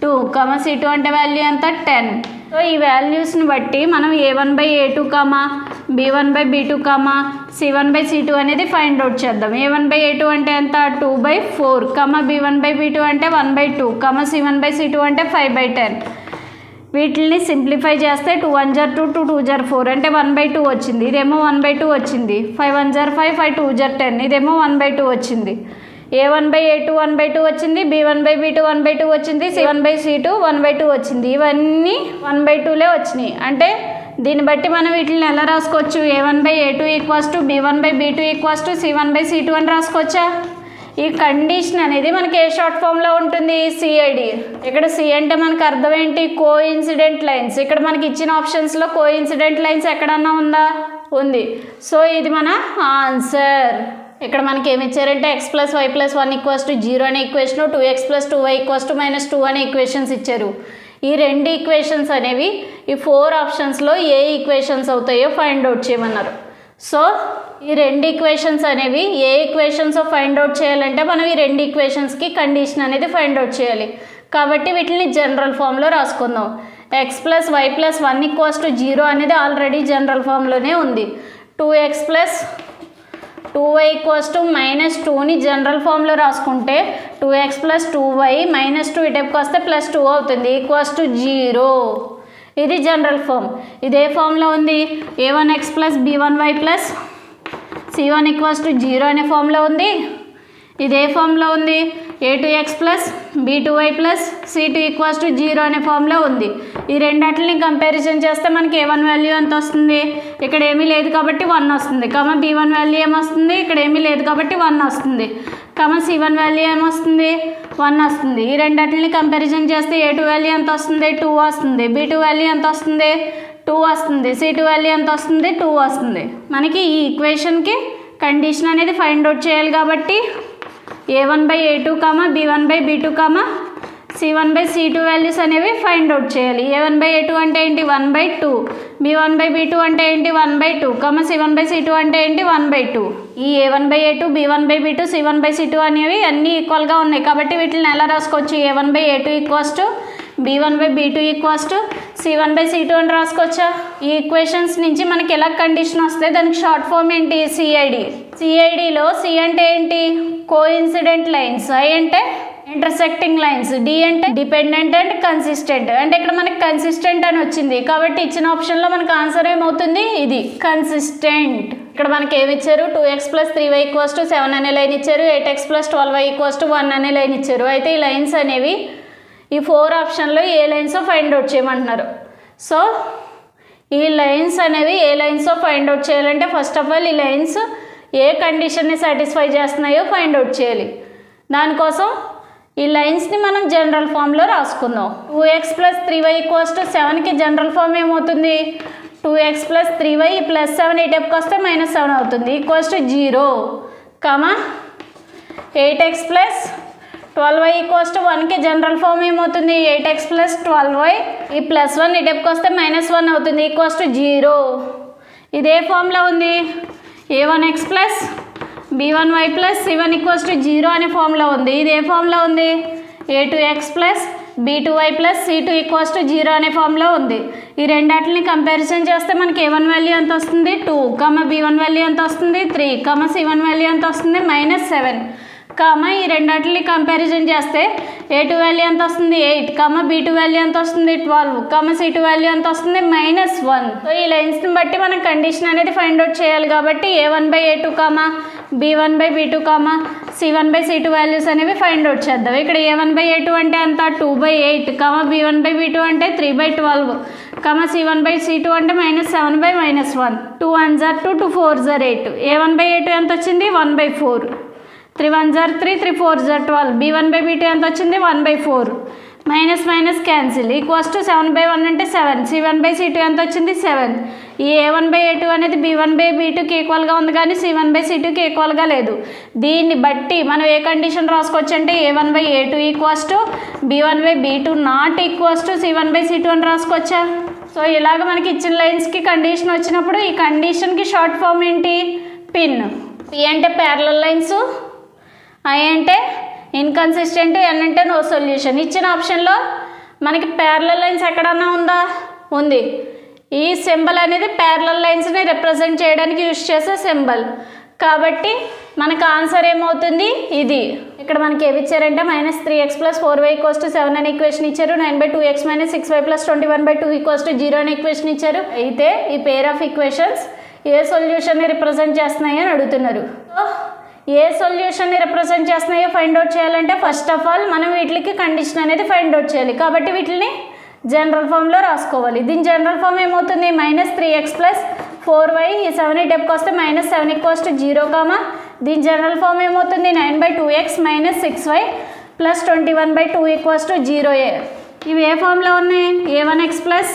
Speaker 1: 2, c2 అంటే వాల్యూ ఎంత 10. సో ఈ వాల్యూస్ని బట్టి మనం A1/A2, B1/B2, C1/C2 అనేది ఫైండ్ అవుట్ చేద్దాం. A1/A2 అంటే ఎంత 2/4, B1/B2 అంటే 1/2, C1/C2 అంటే 5/10. వీటిని సింప్లిఫై చేస్తే 2 1 जार 2, 2 2 जार 4 అంటే 1/2 వచ్చింది. ఇదేమో 1/2 వచ్చింది. 5 1 जार 5, 5 2 जार 10, ఇదేమో 1/2 వచ్చింది. A1/A2 1/2 వచ్చింది, B1/B2 1/2 వచ్చింది, C1/C2 1/2 వచ్చింది. ఇవన్నీ 1/2లే వచ్చినాయి. అంటే దీన్ని బట్టి మనం వీటిని ఎలా రాసుకోవచ్చు, A1/A2 = B1/B2 = C1/C2 అని రాసుకోవచ్చా. ఈ కండిషన్ అనేది మనకి ఏ షార్ట్ ఫామ్లో ఉంటుంది, సిఐడి. ఇక్కడ సి అంటే మనకు అర్థం ఏంటి, కోఇన్సిడెంట్ లైన్స్. ఇక్కడ మనకి ఇచ్చిన ఆప్షన్స్లో కోఇన్సిడెంట్ లైన్స్ ఎక్కడన్నా ఉందా, ఉంది. సో ఇది మన ఆన్సర్. ఇక్కడ మనకి ఏమి ఇచ్చారంటే x + y + 1 = 0 అనే ఈక్వేషన్, 2x + 2y = -2 అనే ఈక్వేషన్స్ ఇచ్చారు. ఈ రెండు ఈక్వేషన్స్ అనేవి ఈ 4 ఆప్షన్స్లో ఏ ఈక్వేషన్స్ అవుతాయో ఫైండ్ అవుట్ చేయమన్నారు. సో ఈ రెండు ఈక్వేషన్స్ అనేవి ఏ ఈక్వేషన్స్ ఫైండ్ అవుట్ చేయాలంటే మనం ఈ రెండు ఈక్వేషన్స్కి కండిషన్ అనేది ఫైండ్ అవుట్ చేయాలి. కాబట్టి వీటిని జనరల్ ఫామ్లో రాసుకుందాం. x + y + 1 = 0 అనేది ఆల్రెడీ జనరల్ ఫామ్లోనే ఉంది. 2x + 2y = -2ని జనరల్ ఫామ్లో రాసుకుంటే 2x + 2y -2 ఇటువైపుకి వస్తే +2 అవుతుంది, = 0. ఇది జనరల్ ఫామ్. ఇదే ఫామ్లో ఉంది. a1x + b1y + c1 = 0 అనే ఫామ్లో ఉంది. ఇదే ఫామ్లో ఉంది. a2x + b2y + c2 = 0 అనే ఫామ్లో ఉంది. ఈ రెండింటిని కంపారిజన్ చేస్తే మనకి a1 వాల్యూ ఎంత వస్తుంది, ఇక్కడ ఏమీ లేదు కాబట్టి 1 వస్తుంది. b1 వాల్యూ ఏమొస్తుంది, ఇక్కడ ఏమీ లేదు కాబట్టి 1 వస్తుంది. c1 వాల్యూ ఏమొస్తుంది, 1 వస్తుంది. ఈ రెండింటిని కంపారిజన్ చేస్తే a2 వాల్యూ ఎంత వస్తుంది, 2 వస్తుంది. b2 వాల్యూ ఎంత వస్తుంది, 2 వస్తుంది. c2 వాల్యూ ఎంత వస్తుంది, 2 వస్తుంది. మనకి ఈ ఈక్వేషన్కి కండిషన్ అనేది ఫైండ్ అవుట్ చేయాలి కాబట్టి a1/a2, b1/b2, c1/c2 వాల్యూస్ అనేవి ఫైండ్ అవుట్ చేయాలి. a1/a2 అంటే ఏంటి, 1/2. b1/b2 అంటే ఏంటి, 1/2. c1/c2 అంటే ఏంటి, 1/2. ఈ a1/a2, b1/b2, c1/c2 అనేవి అన్నీ ఈక్వల్గా ఉన్నాయి కాబట్టి వీటిని ఎలా రాసుకోవచ్చు, a1/a2 = b1/b2 = c1/c2 అని రాసుకోవచ్చా. ఈ ఈక్వేషన్స్ నుంచి మనకి ఎలా కండిషన్ వస్తే దానికి షార్ట్ ఫామ్ ఏంటి, సిఐడి. సిఐడిలో సి అంటే ఏంటి, కోఇన్సిడెంట్ లైన్స్, ఐ అంటే ఇంటర్సెక్టింగ్ లైన్స్, డి అంటే డిపెండెంట్ అండ్ కన్సిస్టెంట్. అంటే ఇక్కడ మనకి కన్సిస్టెంట్ అని వచ్చింది కాబట్టి ఇచ్చిన ఆప్షన్లో మనకు ఆన్సర్ ఏమవుతుంది, ఇది కన్సిస్టెంట్. ఇక్కడ మనకి ఏమి ఇచ్చారు, 2x + 3y = 7 అనే లైన్ ఇచ్చారు, 8x + 12y = 1 అనే లైన్ ఇచ్చారు. అయితే ఈ లైన్స్ అనేవి ఈ 4 ఆప్షన్లో ఏ లైన్స్ ఫైండ్ అవుట్ చేయమంటున్నారు. సో ఈ లైన్స్ అనేవి ఏ లైన్స్ ఫైండ్ అవుట్ చేయాలంటే ఫస్ట్ ఆఫ్ ఆల్ ఈ లైన్స్ ఏ కండిషన్ని సాటిస్ఫై చేస్తున్నాయో ఫైండ్ అవుట్ చేయాలి. దానికోసం ఈ లైన్స్ని మనం జనరల్ ఫామ్లో రాసుకుందాం. 2x + 3y = 7కి జనరల్ ఫామ్ ఏమవుతుంది, 2x + 3y + 7 ఇటువైపుకి వస్తే -7 అవుతుంది, = 0. 8x + 12y = 1కి జనరల్ ఫామ్ ఏమవుతుంది, 8x + 12y ఈ +1 ఇటువైపుకి వస్తే -1 అవుతుంది, = 0. ఇదే ఫామ్లో ఉంది. a1x + b1y + c1 = 0 అనే ఫామ్లో ఉంది. ఇదే ఫామ్లో ఉంది. a2x + b2y + c2 = 0 అనే ఫామ్లో ఉంది. ఈ రెండింటిని కంపారిజన్ చేస్తే మనకి a1 వాల్యూ ఎంత వస్తుంది, 2. b1 వాల్యూ ఎంత వస్తుంది, 3. c1 వాల్యూ ఎంత వస్తుంది, -7. ఈ రెండింటిని కంపారిజన్ చేస్తే a2 వాల్యూ ఎంత వస్తుంది, 8. b2 వాల్యూ ఎంత వస్తుంది, 12. c2 వాల్యూ ఎంత వస్తుంది, -1. సో ఈ లైన్స్ని బట్టి మనం కండిషన్ అనేది ఫైండ్ అవుట్ చేయాలి కాబట్టి a1/a2, b1/b2, c1/c2 వాల్యూస్ అనేవి ఫైండ్ అవుట్ చేద్దాం. ఇక్కడ a1/a2 అంటే ఎంత, 2/8. b1/b2 అంటే 3/12. c1/c2 అంటే -7/-1. 2 1s are 2, 2 4s are 8. a1/a2 ఎంత వచ్చింది, 1/4. 3 1s are 3, 3 4s are 12. b1/b2 ఎంత వచ్చింది, 1/4. మైనస్ క్యాన్సిల్, =7/1 అంటే 7. c1/c2 ఎంత వచ్చింది, 7. ఈ a1/a2 అనేది b1/b2కి ఈక్వల్గా ఉంది కానీ c1/c2కి ఈక్వల్గా లేదు. దీన్ని బట్టి మనం ఏ కండిషన్ రాసుకోవచ్చు అంటే a1/a2 = b1/b2 ≠ c1/c2 అని రాసుకోవచ్చా. సో ఇలాగ మనకి ఇచ్చిన లైన్స్కి కండిషన్ వచ్చినప్పుడు ఈ కండిషన్కి షార్ట్ ఫామ్ ఏంటి, పిన్. పి అంటే ప్యారలల్ లైన్స్, ఐ అంటే ఇన్కన్సిస్టెంట్, ఎన్ అంటే నో సొల్యూషన్. ఇచ్చిన ఆప్షన్లో మనకి ప్యారలల్ లైన్స్ ఎక్కడన్నా ఉందా, ఉంది. ఈ సింబల్ అనేది ప్యారలల్ లైన్స్ని రిప్రజెంట్ చేయడానికి యూజ్ చేసే సింబల్ కాబట్టి మనకు ఆన్సర్ ఏమవుతుంది, ఇది. ఇక్కడ మనకి ఏమి ఇచ్చారంటే -3x + 4y = 7 అనే ఈక్వేషన్ ఇచ్చారు. 9/2x - 6y + 21/2 = 0 అనే ఈక్వేషన్ ఇచ్చారు. అయితే ఈ పేర్ ఆఫ్ ఈక్వేషన్స్ ఏ సొల్యూషన్ని రిప్రజెంట్ చేస్తున్నాయి అని అడుగుతున్నారు. ఏ సొల్యూషన్ని రిప్రజెంట్ చేస్తున్నాయో ఫైండ్ అవుట్ చేయాలంటే ఫస్ట్ ఆఫ్ ఆల్ మనం వీటికి కండిషన్ అనేది ఫైండ్ అవుట్ చేయాలి కాబట్టి వీటిని జనరల్ ఫామ్లో రాసుకోవాలి. దీని జనరల్ ఫామ్ ఏమవుతుంది, -3x + 4y ఈ 7 ఇటువైపుకి వస్తే -7 = 0, దీని జనరల్ ఫామ్ ఏమవుతుంది 9/2x minus 6y plus 21/2 equals to 0a. ఇవి ఏ ఫామ్లో ఉన్నాయి? a1x plus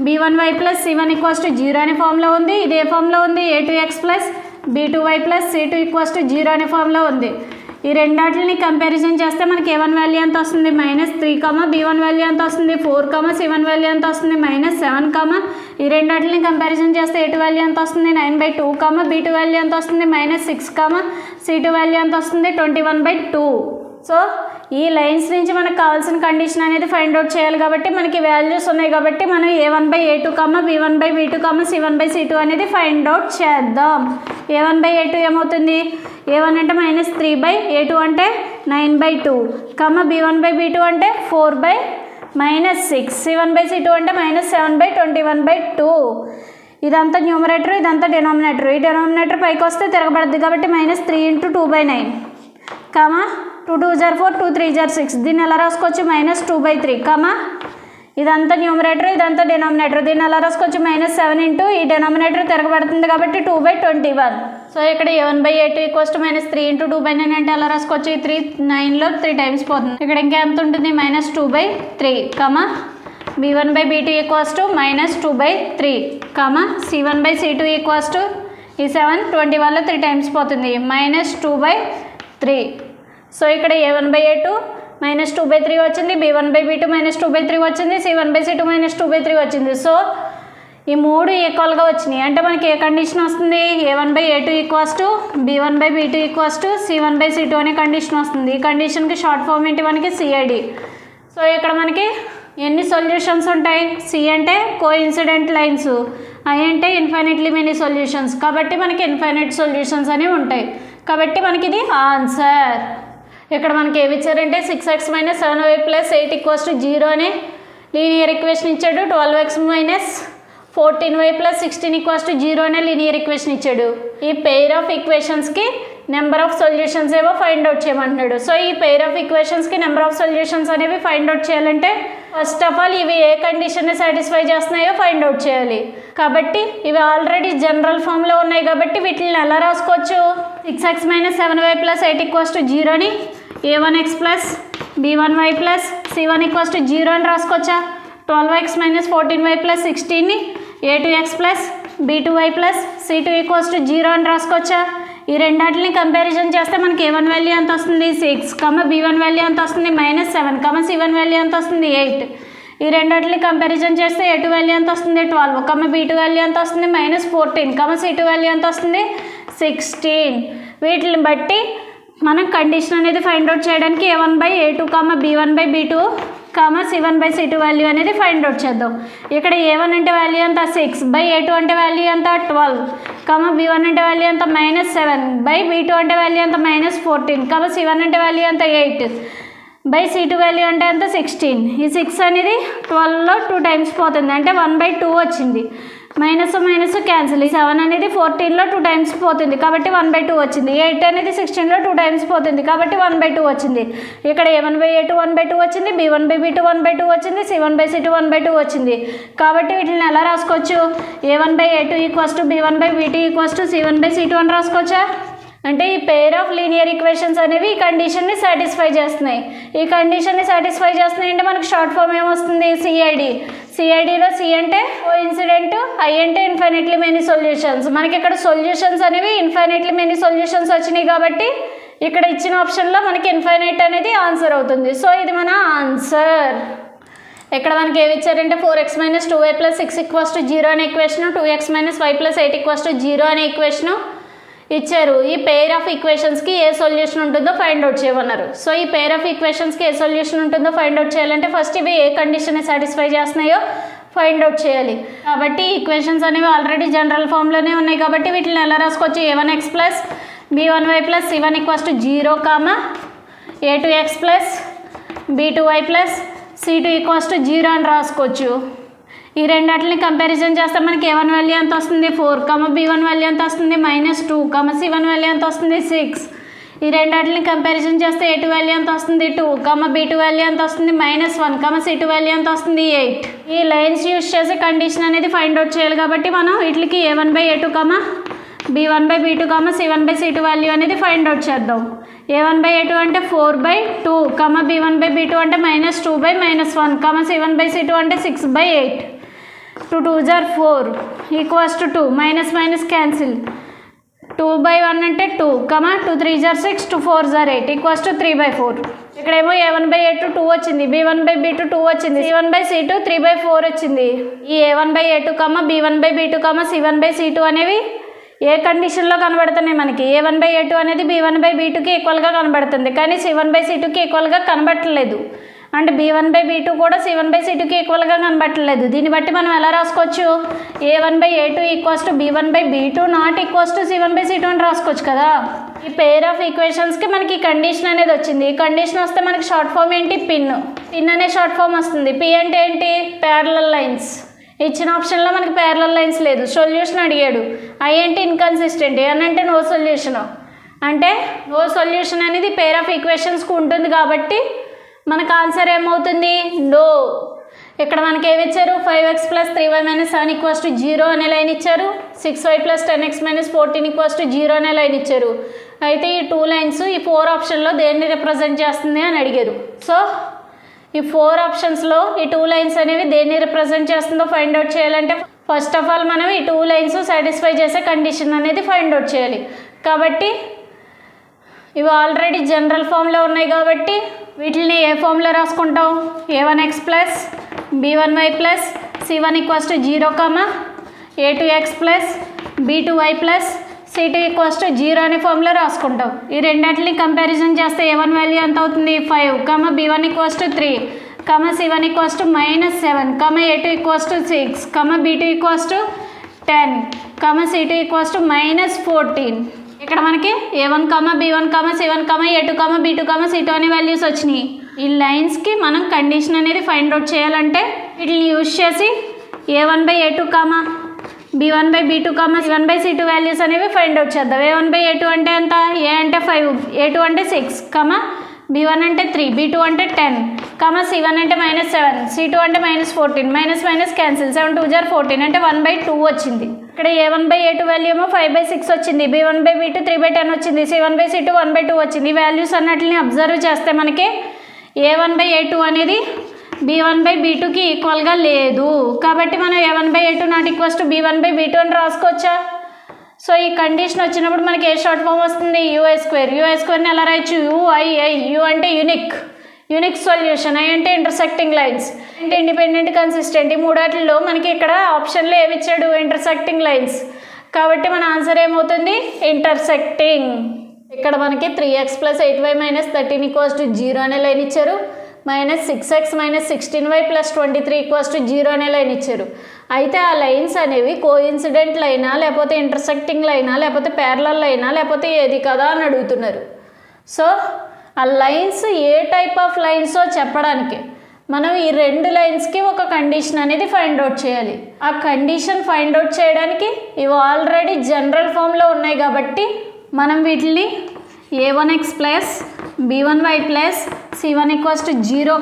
Speaker 1: b1y plus c1 equals to 0 అనే ఫామ్లో ఉంది. ఇది ఏ ఫామ్లో ఉంది? a2x plus b2y plus c2 equals to 0 అనే ఫామ్లో ఉంది. ఈ రెండాటిని కంపారిజన్ చేస్తే మనకి a1 వాల్యూ ఎంత వస్తుంది? -3, b1 వాల్యూ ఎంత వస్తుంది? 4, c1 వాల్యూ ఎంత వస్తుంది? -7, ఈ రెండాటిని కంపారిజన్ చేస్తే a2 వాల్యూ ఎంత వస్తుంది? 9/2, b2 వాల్యూ ఎంత వస్తుంది? -6, c2 వాల్యూ ఎంత వస్తుంది? 21/2. సో ఈ లైన్స్ నుంచి మనకు కావాల్సిన కండిషన్ అనేది ఫైండ్ అవుట్ చేయాలి కాబట్టి మనకి వాల్యూస్ ఉన్నాయి కాబట్టి మనం a1/a2, b1/b2, c1/c2 అనేది ఫైండ్ అవుట్ చేద్దాం. a1/a2 ఏమవుతుంది? a1 అంటే -3/a2 అంటే 9/2, b1/b2 అంటే 4/-6, c1/c2 అంటే -7/21/2. ఇదంతా న్యూమరేటర్, ఇదంతా డినామినేటర్. ఈ డినామినేటర్ పైకి వస్తే తిరగబడుద్ది కాబట్టి -3 × 2/9, 2 2 4, 2 3 6. దీన్ని ఎలా రాసుకోవచ్చు? -2/3, ఇదంతా న్యూమరేటర్, ఇదంతా డినామినేటర్. దీన్ని ఎలా రాసుకోవచ్చు? -7 × ఈ డినామినేటర్ తిరగబడుతుంది కాబట్టి 2/21. సో ఇక్కడ a1/a2 ఈక్వల్స్ టు -3 × 2/9 అంటే ఎలా రాసుకోవచ్చు? ఈ 3 9లో 3 టైమ్స్ పోతుంది. ఇక్కడ ఇంకా ఎంత ఉంటుంది? -2/3, b1/b2 equals to -2/3, c1/c2 equals to ఈ 7 21లో 3 టైమ్స్ పోతుంది, -2/3. సో ఇక్కడ a1/a2 -2/3 వచ్చింది, b1/b2 -2/3 వచ్చింది, c1/c2 -2/3 వచ్చింది. సో ఈ మూడు ఈక్వల్గా వచ్చినాయి అంటే మనకి ఏ కండిషన్ వస్తుంది? a1/a2 equals to b1/b2 equals to c1/c2 అనే కండిషన్ వస్తుంది. ఈ కండిషన్కి షార్ట్ ఫామ్ ఏంటి? మనకి CID. సో ఇక్కడ మనకి ఎన్ని సొల్యూషన్స్ ఉంటాయి? C అంటే కోఇన్సిడెంట్ లైన్స్, I అంటే ఇన్ఫైనైట్లీ మెనీ సొల్యూషన్స్, కాబట్టి మనకి ఇన్ఫైనైట్ సొల్యూషన్స్ అనేవి ఉంటాయి. కాబట్టి మనకి ఇది ఆన్సర్. ఇక్కడ మనకి ఏమి ఇచ్చారంటే 6x - 7y + 8 = 0 అనే లీనియర్ ఈక్వేషన్ ఇచ్చాడు. 12x - 14y + 16 = 0 అనే లీనియర్ ఈక్వేషన్ ఇచ్చాడు. ఈ పెయిర్ ఆఫ్ ఈక్వేషన్స్కి నెంబర్ ఆఫ్ సొల్యూషన్స్ ఏవో ఫైండ్ అవుట్ చేయమంటున్నాడు. సో ఈ పెయిర్ ఆఫ్ ఈక్వేషన్స్కి నెంబర్ ఆఫ్ సొల్యూషన్స్ అనేవి ఫైండ్ అవుట్ చేయాలంటే ఫస్ట్ ఆఫ్ ఆల్ ఇవి ఏ కండిషన్ని సాటిస్ఫై చేస్తున్నాయో ఫైండ్ అవుట్ చేయాలి. కాబట్టి ఇవి ఆల్రెడీ జనరల్ ఫామ్లో ఉన్నాయి కాబట్టి వీటిని ఎలా రాసుకోవచ్చు? 6x - 7y + 8 = 0 అని a1x + b1y + c1 = 0 అని రాసుకోవచ్చా? 12x - 14y + 16ని a2x + b2y + c2 = 0 అని రాసుకోవచ్చా? ఈ రెండాటిని కంపారిజన్ చేస్తే మనకి a1 వాల్యూ ఎంత వస్తుంది? 6, b1 వాల్యూ ఎంత వస్తుంది? -7, c1 వాల్యూ ఎంత వస్తుంది? 8. ఈ రెండాటిని కంపారిజన్ చేస్తే a2 వాల్యూ ఎంత వస్తుంది? 12, b2 వాల్యూ ఎంత వస్తుంది? -14, c2 వాల్యూ ఎంత వస్తుంది? 16. వీటిని బట్టి మనం కండిషన్ అనేది ఫైండ్ అవుట్ చేయడానికి a1/a2, b1/b2, c1/c2 వాల్యూ అనేది ఫైండ్ అవుట్ చేద్దాం. ఇక్కడ a1 అంటే వాల్యూ ఎంత? 6, a2 అంటే వాల్యూ ఎంత? 12, b1 అంటే వాల్యూ ఎంత? -7, b2 అంటే వాల్యూ ఎంత? -14, c1 అంటే వాల్యూ ఎంత? 8, c2 వాల్యూ అంటే ఎంత? 16. ఈ 6 అనేది 12లో 2 టైమ్స్ పోతుంది అంటే 1/2 వచ్చింది. Minus cancel. ఈ 7 అనేది 14లో 2 టైమ్స్ పోతుంది కాబట్టి 1/2 వచ్చింది. 8 అనేది 16లో 2 టైమ్స్ పోతుంది కాబట్టి 1/2 వచ్చింది. ఇక్కడ a1/a2 1/2 వచ్చింది, b1/b2 1/2 వచ్చింది, c1/c2 1/2 వచ్చింది. కాబట్టి వీటిని ఎలా రాసుకోవచ్చు? a1/a2 = b1/b2 = c1/c2 అని రాసుకోవచ్చా? అంటే ఈ పెయిర్ ఆఫ్ లీనియర్ ఈక్వేషన్స్ అనేవి ఈ కండిషన్ని సాటిస్ఫై చేస్తున్నాయి. ఈ కండిషన్ని సాటిస్ఫై చేస్తున్నాయి అంటే మనకు షార్ట్ ఫామ్ ఏమొస్తుంది? CID. CIDలో C అంటే కోఇన్సిడెంట్, I అంటే ఇన్ఫైనైట్లీ మెనీ సొల్యూషన్స్. మనకి ఇక్కడ సొల్యూషన్స్ అనేవి ఇన్ఫైనైట్లీ మెనీ సొల్యూషన్స్ వచ్చినాయి కాబట్టి ఇక్కడ ఇచ్చిన ఆప్షన్లో మనకి ఇన్ఫైనైట్ అనేది ఆన్సర్ అవుతుంది. సో ఇది మన ఆన్సర్. ఇక్కడ మనకి ఏమి ఇచ్చారంటే 4x - 2y + 6 = 0 అనే ఈక్వేషను, 2x - y + 8 = 0 అనే ఈక్వేషను ఇచ్చారు. ఈ పెయిర్ ఆఫ్ ఈక్వేషన్స్కి ఏ సొల్యూషన్ ఉంటుందో ఫైండ్ అవుట్ చేయమన్నారు. సో ఈ పెయిర్ ఆఫ్ ఈక్వేషన్స్కి ఏ సొల్యూషన్ ఉంటుందో ఫైండ్ అవుట్ చేయాలంటే ఫస్ట్ ఇవి ఏ కండిషన్ని సాటిస్ఫై చేస్తున్నాయో ఫైండ్ అవుట్ చేయాలి. కాబట్టి ఈక్వేషన్స్ అనేవి ఆల్రెడీ జనరల్ ఫామ్లోనే ఉన్నాయి కాబట్టి వీటిని ఎలా రాసుకోవచ్చు? a1x + b1y + c1 = 0, a2x + b2y + c2 = 0 అని రాసుకోవచ్చు. ఈ రెండాటిని కంపారిజన్ చేస్తే మనకి a1 వాల్యూ ఎంత వస్తుంది? 4, b1 వాల్యూ ఎంత వస్తుంది? -2, c1 వాల్యూ ఎంత వస్తుంది? 6. ఈ రెండాటిని కంపారిజన్ చేస్తే a2 వాల్యూ ఎంత వస్తుంది? 2, b2 వాల్యూ ఎంత వస్తుంది? -1, c2 వాల్యూ ఎంత వస్తుంది? 8. ఈ లైన్స్ యూజ్ చేసి కండిషన్ అనేది ఫైండ్ అవుట్ చేయాలి కాబట్టి మనం వీటికి a1/a2, b1/b2, c1/c2 వాల్యూ అనేది ఫైండ్ అవుట్ చేద్దాం. a1/a2 అంటే 4/2, b1/b2 అంటే -2/-1, c1/c2 అంటే 6/8. 2 2s are 4 equals to 2, minus minus cancel. 2/1 అంటే 2, 2 3s are 6, 2 4s are 8 equals to 3/4. ఇక్కడేమో a1/a2 2 వచ్చింది, b1/b2 2 వచ్చింది, c1/c2 3/4 వచ్చింది. ఈ a1/a2, b1/b2, c1/c2 అనేవి ఏ కండిషన్లో కనబడుతున్నాయి మనకి? a1/a2 అనేది b1/b2కి ఈక్వల్గా కనబడుతుంది, కానీ c1/c2కి ఈక్వల్గా కనబడట్లేదు. అండ్ b1/b2 కూడా c1/c2కి ఈక్వల్గా కనబడట్లేదు. దీన్ని బట్టి మనం ఎలా రాసుకోవచ్చు? a1/a2 equals to b1/b2 not equals to c1/c2 అని రాసుకోవచ్చు కదా. ఈ పేర్ ఆఫ్ ఈక్వేషన్స్కి మనకి కండిషన్ అనేది వచ్చింది. ఈ కండిషన్ వస్తే మనకి షార్ట్ ఫామ్ ఏంటి? పిన్ అనే షార్ట్ ఫామ్ వస్తుంది. పి అంటే ఏంటి? Parallel lines. ఇచ్చిన ఆప్షన్లో మనకి ప్యారలల్ లైన్స్ లేదు. సొల్యూషన్ అడిగాడు. ఐ అంటే ఇన్కన్సిస్టెంట్, ఎన్ అంటే నో సొల్యూషన్. అంటే నో సొల్యూషన్ అనేది పేర్ ఆఫ్ ఈక్వేషన్స్కి ఉంటుంది కాబట్టి మనకు ఆన్సర్ ఏమవుతుంది? నో. ఇక్కడ మనకి ఏమి ఇచ్చారు? 5x + 3y - 7 = 0 అనే లైన్ ఇచ్చారు. 6y + 10x - 14 = 0 అనే లైన్ ఇచ్చారు. అయితే ఈ 2 లైన్స్ ఈ 4 ఆప్షన్లో దేన్ని రిప్రజెంట్ చేస్తుంది అని అడిగారు. సో ఈ 4 ఆప్షన్స్లో ఈ 2 లైన్స్ అనేవి దేన్ని రిప్రజెంట్ చేస్తుందో ఫైండ్ అవుట్ చేయాలంటే ఫస్ట్ ఆఫ్ ఆల్ మనం ఈ 2 లైన్స్ సాటిస్ఫై చేసే కండిషన్ అనేది ఫైండ్ అవుట్ చేయాలి. కాబట్టి ఇవి ఆల్రెడీ జనరల్ ఫామ్లో ఉన్నాయి కాబట్టి వీటిని ఏ ఫామ్లో రాసుకుంటాం? a1x + b1y + c1 = 0, a2x + b2y + c2 = 0 అనే ఫామ్లో రాసుకుంటాం. ఈ రెండింటిని కంపారిజన్ చేస్తే a1 వాల్యూ ఎంత అవుతుంది? 5, b1 = 3, c1 = -7, a2 = 6, b2 = 10, c2 = -14. ఇక్కడ మనకి a1, b1, c1, a2, b2, c2 అనే వాల్యూస్ వచ్చినాయి. ఈ లైన్స్కి మనం కండిషన్ అనేది ఫైండ్ అవుట్ చేయాలంటే వీటిని యూజ్ చేసి a1/a2, b1/b2, c1/c2 వాల్యూస్ అనేవి ఫైండ్ అవుట్ చేద్దాం. a1/a2 అంటే ఎంత? a అంటే 5, a2 అంటే 6, b1 అంటే 3, b2 అంటే 10, c1 అంటే -7, c2 అంటే -14, మైనస్ క్యాన్సిల్. 7 2s are 14 అంటే 1/2 వచ్చింది. ఇక్కడ a1/a2 వాల్యూ ఏమో 5/6 వచ్చింది, b1/b2 3/10 వచ్చింది, c1/c2 1/2 వచ్చింది. ఈ వాల్యూస్ అన్నిటిని అబ్జర్వ్ చేస్తే మనకి a1/a2 అనేది b1/b2కి ఈక్వల్గా లేదు. కాబట్టి మనం a1/a2 not equals to b1/b2 అని రాసుకోవచ్చా? సో ఈ కండిషన్ వచ్చినప్పుడు మనకి ఏ షార్ట్ ఫామ్ వస్తుంది? ui²ని ఎలా రాయొచ్చు? ui. u అంటే యూనిక్ సొల్యూషన్, ఐ అంటే ఇంటర్సెక్టింగ్ లైన్స్, అంటే ఇండిపెండెంట్, కన్సిస్టెంట్. ఈ మూడాటిల్లో మనకి ఇక్కడ ఆప్షన్లో ఏమి ఇచ్చాడు? Intersecting lines. కాబట్టి మన ఆన్సర్ ఏమవుతుంది? ఇంటర్సెక్టింగ్. ఇక్కడ మనకి 3x + 8y - 13 = 0 అనే లైన్ ఇచ్చారు, -6x - 16y + 23 = 0 అనే లైన్ ఇచ్చారు. అయితే ఆ లైన్స్ అనేవి కోఇన్సిడెంట్ లైనా, లేకపోతే ఇంటర్సెక్టింగ్ లైనా, లేకపోతే ప్యారలల్ లైనా, లేకపోతే ఏది కదా అని అడుగుతున్నారు. సో ఆ లైన్స్ ఏ టైప్ ఆఫ్ లైన్సో చెప్పడానికి మనం ఈ 2 లైన్స్కి ఒక కండిషన్ అనేది ఫైండ్ అవుట్ చేయాలి. ఆ కండిషన్ ఫైండ్ అవుట్ చేయడానికి ఇవి ఆల్రెడీ జనరల్ ఫామ్లో ఉన్నాయి కాబట్టి మనం వీటిని a1x + b1y + c1 = 0,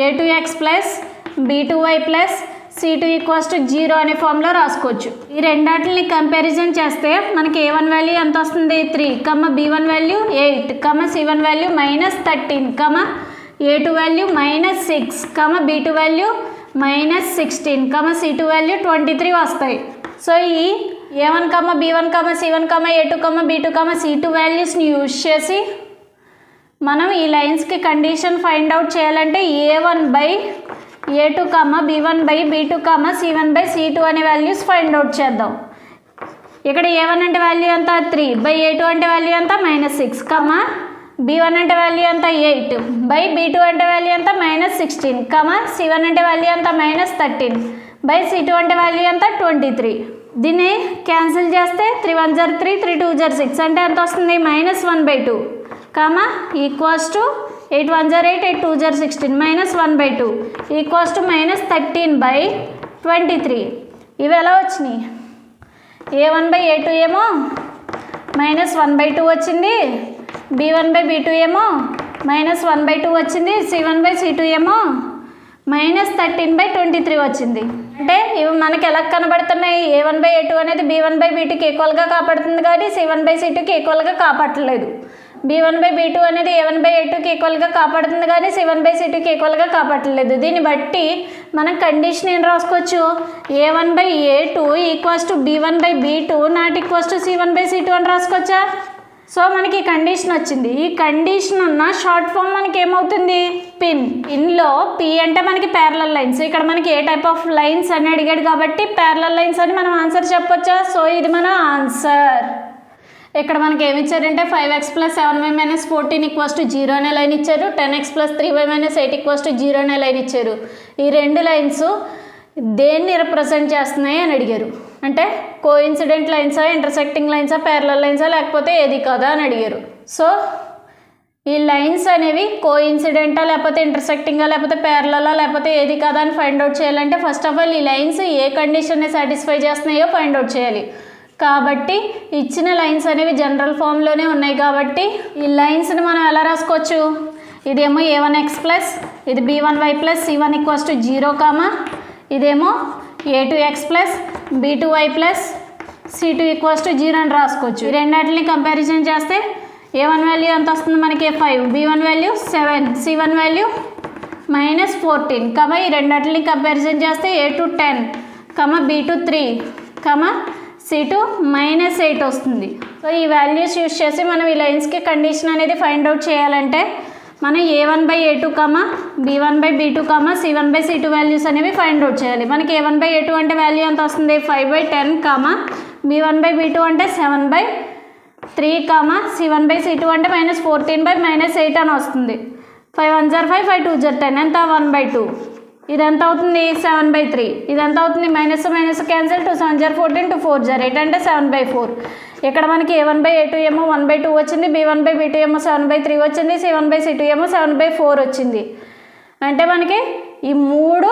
Speaker 1: a2x + b2y + c2 = 0 అనే ఫామ్లో రాసుకోవచ్చు. ఈ రెండాటిని కంపారిజన్ చేస్తే మనకి a1 వాల్యూ ఎంత వస్తుంది? 3, b1 value 8, c1 value -13, a2 value -6, b2 value -16, c2 value 23 వస్తాయి. సో ఈ a1, b1, c1, a2, b2, c2 వాల్యూస్ని యూజ్ చేసి మనం ఈ లైన్స్కి కండిషన్ ఫైండ్ అవుట్ చేయాలంటే a1/a2, b1/b2, c1/c2 అనే వాల్యూస్ ఫైండ్ అవుట్ చేద్దాం. ఇక్కడ a1 అంటే వాల్యూ ఎంత? 3, a2 అంటే వాల్యూ ఎంత? -6, b1 అంటే వాల్యూ ఎంత? 8, b2 అంటే వాల్యూ ఎంత? -16, c1 అంటే వాల్యూ ఎంత? -13, c2 అంటే వాల్యూ ఎంత? 23. దీన్ని క్యాన్సిల్ చేస్తే 3 1s are 3, 3 2s are 6 అంటే ఎంత వస్తుంది? -1/2, equals to 8 1s are 8, 8 2s are 16, -1/2 equals to -13/23. ఇవి ఎలా వచ్చినాయి? a1/a2 ఏమో -1/2 వచ్చింది, b1/b2 ఏమో -1/2 వచ్చింది, c1/c2 ఏమో -13/23 వచ్చింది. అంటే ఇవి మనకి ఎలా కనబడుతున్నాయి, A1/A2 అనేది B1/B2కి ఈక్వల్గా కాపాడుతుంది కానీ C1/C2కి ఈక్వల్గా కాపాడలేదు. B1/B2 అనేది A1/A2కి ఈక్వల్గా కాపాడుతుంది కానీ C1/C2కి ఈక్వల్గా కాపాడలేదు. దీన్ని బట్టి మనం కండిషన్ ఏం రాసుకోవచ్చు, A1/A2 equals to B1/B2 not equals to C1/C2 అని రాసుకోవచ్చా. సో మనకి ఈ కండిషన్ వచ్చింది. ఈ కండిషన్ ఉన్న షార్ట్ ఫామ్ మనకి ఏమవుతుంది, పిన్. పిన్లో పి అంటే మనకి ప్యారలల్ లైన్స్. ఇక్కడ మనకి ఏ టైప్ ఆఫ్ లైన్స్ అని అడిగాడు కాబట్టి ప్యారలల్ లైన్స్ అని మనం ఆన్సర్ చెప్పొచ్చా. సో ఇది మన ఆన్సర్. ఇక్కడ మనకి ఏమి ఇచ్చారంటే 5x + 7y - 14 = 0 అనే లైన్ ఇచ్చారు. 10x + 3y - 8 = 0 అనే లైన్ ఇచ్చారు. ఈ రెండు లైన్స్ దేన్ని రిప్రజెంట్ చేస్తున్నాయి అని అడిగారు. అంటే కోఇన్సిడెంట్ లైన్సా, ఇంటర్సెక్టింగ్ లైన్సా, ప్యారలల్ లైన్సా, లేకపోతే ఏది కదా అని అడిగారు. సో ఈ లైన్స్ అనేవి కోఇన్సిడెంటా, లేకపోతే ఇంటర్సెక్టింగా, లేకపోతే ప్యారలలా, లేకపోతే ఏది కదా అని ఫైండ్ అవుట్ చేయాలంటే ఫస్ట్ ఆఫ్ ఆల్ ఈ లైన్స్ ఏ కండిషన్ని సాటిస్ఫై చేస్తున్నాయో ఫైండ్ అవుట్ చేయాలి. కాబట్టి ఇచ్చిన లైన్స్ అనేవి జనరల్ ఫామ్లోనే ఉన్నాయి కాబట్టి ఈ లైన్స్ని మనం ఎలా రాసుకోవచ్చు, ఇదేమో A1x ప్లస్, ఇది B1y ప్లస్ C1 = 0, ఇదేమో A2x plus B2y plus C2 = 0 అని రాసుకోవచ్చు. ఈ రెండింటిని కంపారిజన్ చేస్తే A1 వాల్యూ ఎంత వస్తుంది మనకి 5, B1 వాల్యూ 7, C1 వాల్యూ -14, ఈ రెండింటిని కంపారిజన్ చేస్తే A2 10, B2 3, C2 -8 వస్తుంది. సో ఈ వాల్యూస్ యూస్ చేసి మనం ఈ లైన్స్కి కండిషన్ అనేది ఫైండ్ అవుట్ చేయాలంటే మనం A1/A2, B1/B2, C1/C2 వాల్యూస్ అనేవి ఫైండ్ అవుట్ చేయాలి. మనకి A1/A2 అంటే వాల్యూ ఎంత వస్తుంది 5/10, B1/B2 అంటే 7/3, C1/C2 అంటే -14/-8 అని వస్తుంది. 5 1 5, 5 2 10, ఎంత 1/2. ఇది ఎంత అవుతుంది 7/3. ఇది ఎంత అవుతుంది మైనస్ క్యాన్సిల్, 2 7 14, 2 4 8 అంటే 7/4. ఇక్కడ మనకి A1/A2 ఏమో 1/2 వచ్చింది, B1/B2 ఏమో 7/3 వచ్చింది, C1/C2 ఏమో 7/4 వచ్చింది. అంటే మనకి ఈ మూడు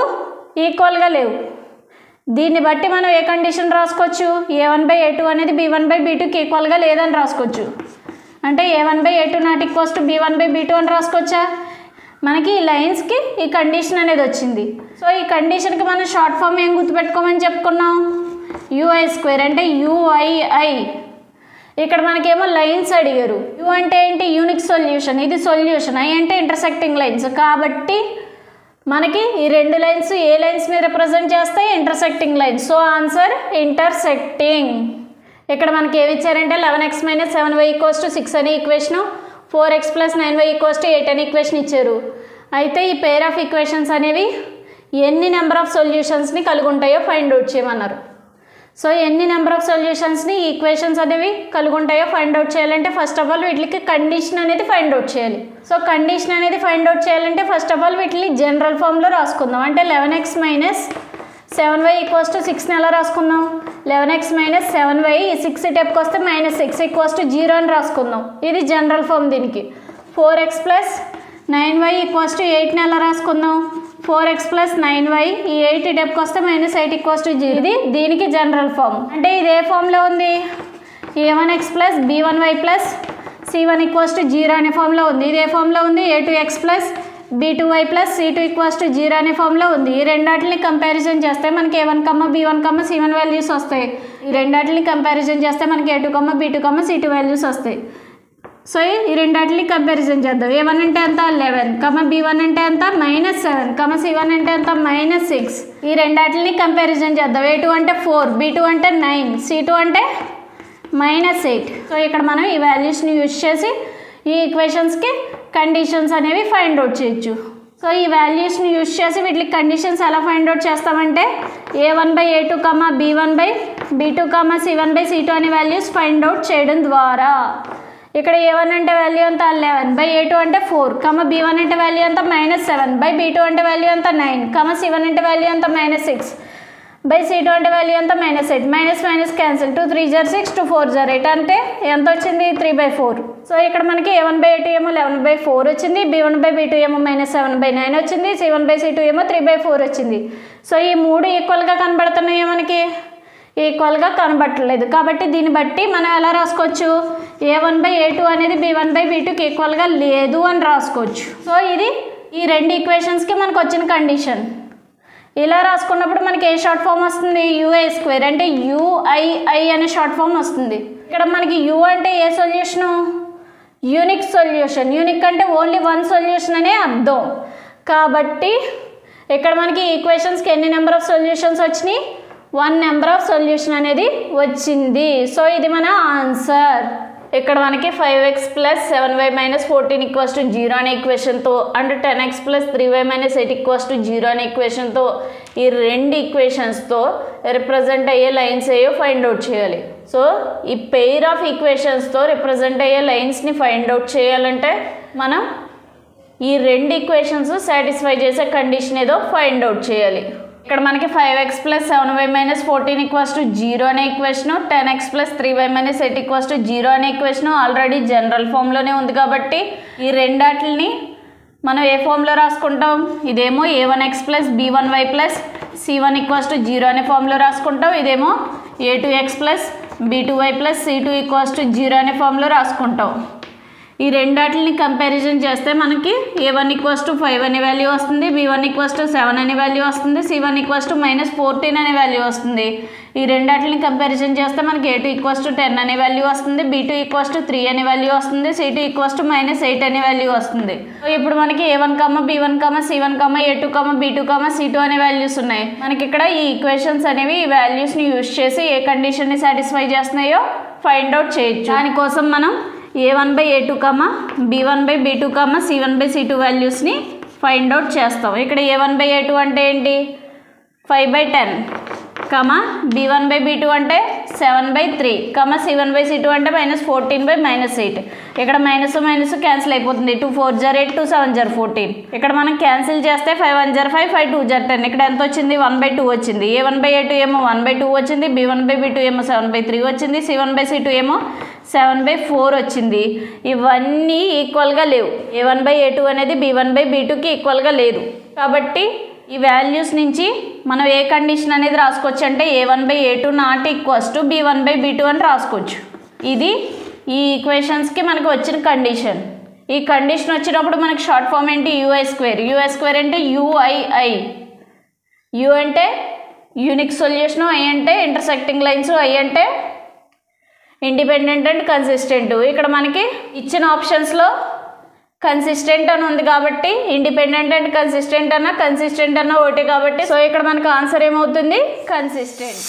Speaker 1: ఈక్వల్గా లేవు. దీన్ని బట్టి మనం ఏ కండిషన్ రాసుకోవచ్చు, A1/A2 అనేది B1/B2కి ఈక్వల్గా లేదని రాసుకోవచ్చు. అంటే A1/A2 not equals to B1/B2 అని రాసుకోవచ్చా. మనకి ఈ లైన్స్కి ఈ కండిషన్ అనేది వచ్చింది. సో ఈ కండిషన్కి మనం షార్ట్ ఫామ్ ఏం గుర్తుపెట్టుకోమని చెప్పుకున్నాం, UI², అంటే UII. ఇక్కడ మనకేమో లైన్స్ అడిగారు. U అంటే ఏంటి, యూనిక్ సొల్యూషన్, ఇది సొల్యూషన్. I అంటే ఇంటర్సెక్టింగ్ లైన్స్. కాబట్టి మనకి ఈ రెండు లైన్స్ ఏ లైన్స్ని రిప్రజెంట్ చేస్తాయి, intersecting lines. So answer intersecting. ఇక్కడ మనకి ఏమి ఇచ్చారంటే 11x - 7y = 6 అనే ఈక్వేషను, 4x + 9y = 8 అనే ఈక్వేషన్ ఇచ్చారు. అయితే ఈ పేర్ ఆఫ్ ఈక్వేషన్స్ అనేవి ఎన్ని నెంబర్ ఆఫ్ సొల్యూషన్స్ని కలిగి ఉంటాయో ఫైండ్ అవుట్ చేయమన్నారు. సో ఎన్ని నెంబర్ ఆఫ్ సొల్యూషన్స్ని ఈక్వేషన్స్ అనేవి కలిగి ఉంటాయో ఫైండ్ అవుట్ చేయాలంటే ఫస్ట్ ఆఫ్ ఆల్ వీటికి కండిషన్ అనేది ఫైండ్ అవుట్ చేయాలి. సో కండిషన్ అనేది ఫైండ్ అవుట్ చేయాలంటే ఫస్ట్ ఆఫ్ ఆల్ వీటిని జనరల్ ఫామ్లో రాసుకుందాం. అంటే 11x - 7y = 6ని ఎలా రాసుకుందాం, 11x - 7y 6 టైప్కి వస్తే -6 = 0 అని రాసుకుందాం. ఇది జనరల్ ఫామ్. దీనికి 4x + 9y = 8ని ఎలా రాసుకుందాం, 4x + 9y ఈ 8 టైప్కి వస్తే -8 = 0. ఇది దీనికి జనరల్ ఫామ్. అంటే ఇది ఏ ఫామ్లో ఉంది, A1x + B1y + C1 = 0 అనే ఫామ్లో ఉంది. ఇది ఏ ఫామ్లో ఉంది, A2x + B2y + C2 = 0 అనే ఫామ్లో ఉంది. ఈ రెండాటిని కంపారిజన్ చేస్తే మనకి A1, B1, C1 వాల్యూస్ వస్తాయి. ఈ రెండాటిని కంపారిజన్ చేస్తే మనకి A2, B2, C2 వాల్యూస్ వస్తాయి. సో ఈ రెండాటిని కంపారిజన్ చేద్దాం. A1 అంటే ఎంత 11, B1 అంటే ఎంత -7, C1 అంటే ఎంత -6. ఈ రెండాటిని కంపారిజన్ చేద్దాం. A2 అంటే 4, B2 అంటే 9, C2 అంటే -8. సో ఇక్కడ మనం ఈ వాల్యూస్ని యూజ్ చేసి ఈ ఈక్వేషన్స్కి కండిషన్స్ అనేవి ఫైండ్ అవుట్ చేయొచ్చు. సో ఈ వాల్యూస్ని యూజ్ చేసి వీటికి కండిషన్స్ ఎలా ఫైండ్ అవుట్ చేస్తామంటే A1/A2, B1/B2, C1/C2 అనే వాల్యూస్ ఫైండ్ అవుట్ చేయడం ద్వారా. ఇక్కడ A1 అంటే వాల్యూ ఎంత 11/A2 అంటే 4, B1 అంటే వాల్యూ ఎంత -7/B2 అంటే వాల్యూ ఎంత 9, C1 అంటే వాల్యూ ఎంత -6/C2 అంటే వాల్యూ ఎంత -8. మైనస్ క్యాన్సిల్, 2 3 6, 2 4 8 అంటే ఎంత వచ్చింది 3/4. సో ఇక్కడ మనకి A1/A2 ఏమో 11/4 వచ్చింది, B1/B2 ఏమో -7/9 వచ్చింది, C1/C2 ఏమో 3/4 వచ్చింది. సో ఈ మూడు ఈక్వల్గా కనబడుతున్నాయో మనకి ఈక్వల్గా కనబట్టలేదు. కాబట్టి దీన్ని బట్టి మనం ఎలా రాసుకోవచ్చు, A1/A2 అనేది B1/B2కి ఈక్వల్గా లేదు అని రాసుకోవచ్చు. సో ఇది ఈ రెండు ఈక్వేషన్స్కి మనకు వచ్చిన కండిషన్. ఇలా రాసుకున్నప్పుడు మనకి ఏ షార్ట్ ఫామ్ వస్తుంది యూఐ స్క్వేర్ అంటే యూఐఐ అనే షార్ట్ ఫామ్ వస్తుంది. ఇక్కడ మనకి యూ అంటే ఏ సొల్యూషను యూనిక్ సొల్యూషన్. యూనిక్ అంటే ఓన్లీ వన్ సొల్యూషన్ అనే అర్థం. కాబట్టి ఇక్కడ మనకి ఈక్వేషన్స్కి ఎన్ని నెంబర్ ఆఫ్ సొల్యూషన్స్ వచ్చినాయి 1 నెంబర్ ఆఫ్ సొల్యూషన్ అనేది వచ్చింది. సో ఇది మన ఆన్సర్. ఇక్కడ మనకి 5x + 7y - 14 = 0 అనే ఈక్వేషన్తో అండ్ 10x + 3y - 8 = 0 అనే ఈక్వేషన్తో ఈ రెండు ఈక్వేషన్స్తో రిప్రజెంట్ అయ్యే లైన్స్ ఏయో ఫైండ్ అవుట్ చేయాలి. సో ఈ పెయిర్ ఆఫ్ ఈక్వేషన్స్తో రిప్రజెంట్ అయ్యే లైన్స్ని ఫైండ్ అవుట్ చేయాలంటే మనం ఈ రెండు ఈక్వేషన్స్ సాటిస్ఫై చేసే కండిషన్ ఏదో ఫైండ్ అవుట్ చేయాలి. ఇక్కడ మనకి 5x + 7y - 14 = 0 అనే ఈక్వేషను 10x + 3y - 8 = 0 అనే ఈక్వేషను ఆల్రెడీ జనరల్ ఫామ్లోనే ఉంది. కాబట్టి ఈ రెండాటిని మనం ఏ ఫామ్లో రాసుకుంటాం ఇదేమో a1x + b1y + c1 = 0 అనే ఫామ్లో రాసుకుంటాం. ఇదేమో a2x + b2y + c2 = 0 అనే ఫామ్లో రాసుకుంటాం. ఈ రెండాటిని కంపారిజన్ చేస్తే మనకి a1 = 5 అనే వాల్యూ వస్తుంది, b1 = 7 అనే వాల్యూ వస్తుంది, c1 = -14 అనే వాల్యూ వస్తుంది. ఈ రెండాటిని కంపారిజన్ చేస్తే మనకి a2 = 10 అనే వాల్యూ వస్తుంది, b2 = 3 అనే వాల్యూ వస్తుంది, c2 = -8 అనే వాల్యూ వస్తుంది. ఇప్పుడు మనకి a1, b1, c1, a2, b2, c2 అనే వాల్యూస్ ఉన్నాయి. మనకి ఇక్కడ ఈ ఈక్వేషన్స్ అనేవి ఈ వాల్యూస్ని యూజ్ చేసి ఏ కండిషన్ని సాటిస్ఫై చేస్తున్నాయో ఫైండ్ అవుట్ చేయొచ్చు. దానికోసం మనం a1/a2, b1/b2, c1/c2 వాల్యూస్ని ఫైండ్ అవుట్ చేస్తాం. ఇక్కడ a1/a2 అంటే ఏంటి 5/10, b1/b2 అంటే 7/3, c1/c2 అంటే -14/-8. ఇక్కడ మైనస్ క్యాన్సిల్ అయిపోతుంది. 2 4 = 8, 2 7 = 14. ఇక్కడ మనం క్యాన్సిల్ చేస్తే 5 1 = 5, 5 2 = 10. ఇక్కడ ఎంత వచ్చింది 1/2 వచ్చింది. a1/a2 ఏమో 1/2 వచ్చింది, b1/b2 ఏమో 7/3 వచ్చింది, c1/c2 ఏమో 7/4 వచ్చింది. ఇవన్నీ ఈక్వల్గా లేవు. a1/a2 అనేది b1/b2కి ఈక్వల్గా లేదు. కాబట్టి ఈ వాల్యూస్ నుంచి మనం ఏ కండిషన్ అనేది రాసుకోవచ్చు అంటే a1/a2 ≠ b1/b2 అని రాసుకోవచ్చు. ఇది ఈ ఈక్వేషన్స్కి మనకు వచ్చిన కండిషన్. ఈ కండిషన్ వచ్చినప్పుడు మనకి షార్ట్ ఫామ్ ఏంటి యూఐ స్క్వేర్. యూఐ స్క్వేర్ అంటే యూఐఐ. యూ అంటే యూనిక్ సొల్యూషను, ఐ అంటే ఇంటర్సెక్టింగ్ లైన్స్, ఐ అంటే ఇండిపెండెంట్ అండ్ కన్సిస్టెంట్. ఇక్కడ మనకి ఇచ్చిన ఆప్షన్స్లో కన్సిస్టెంట్ అని ఉంది కాబట్టి ఇండిపెండెంట్ అండ్ కన్సిస్టెంట్ అన్న ఒకటి కాబట్టి సో ఇక్కడ మనకు ఆన్సర్ ఏమవుతుంది కన్సిస్టెంట్.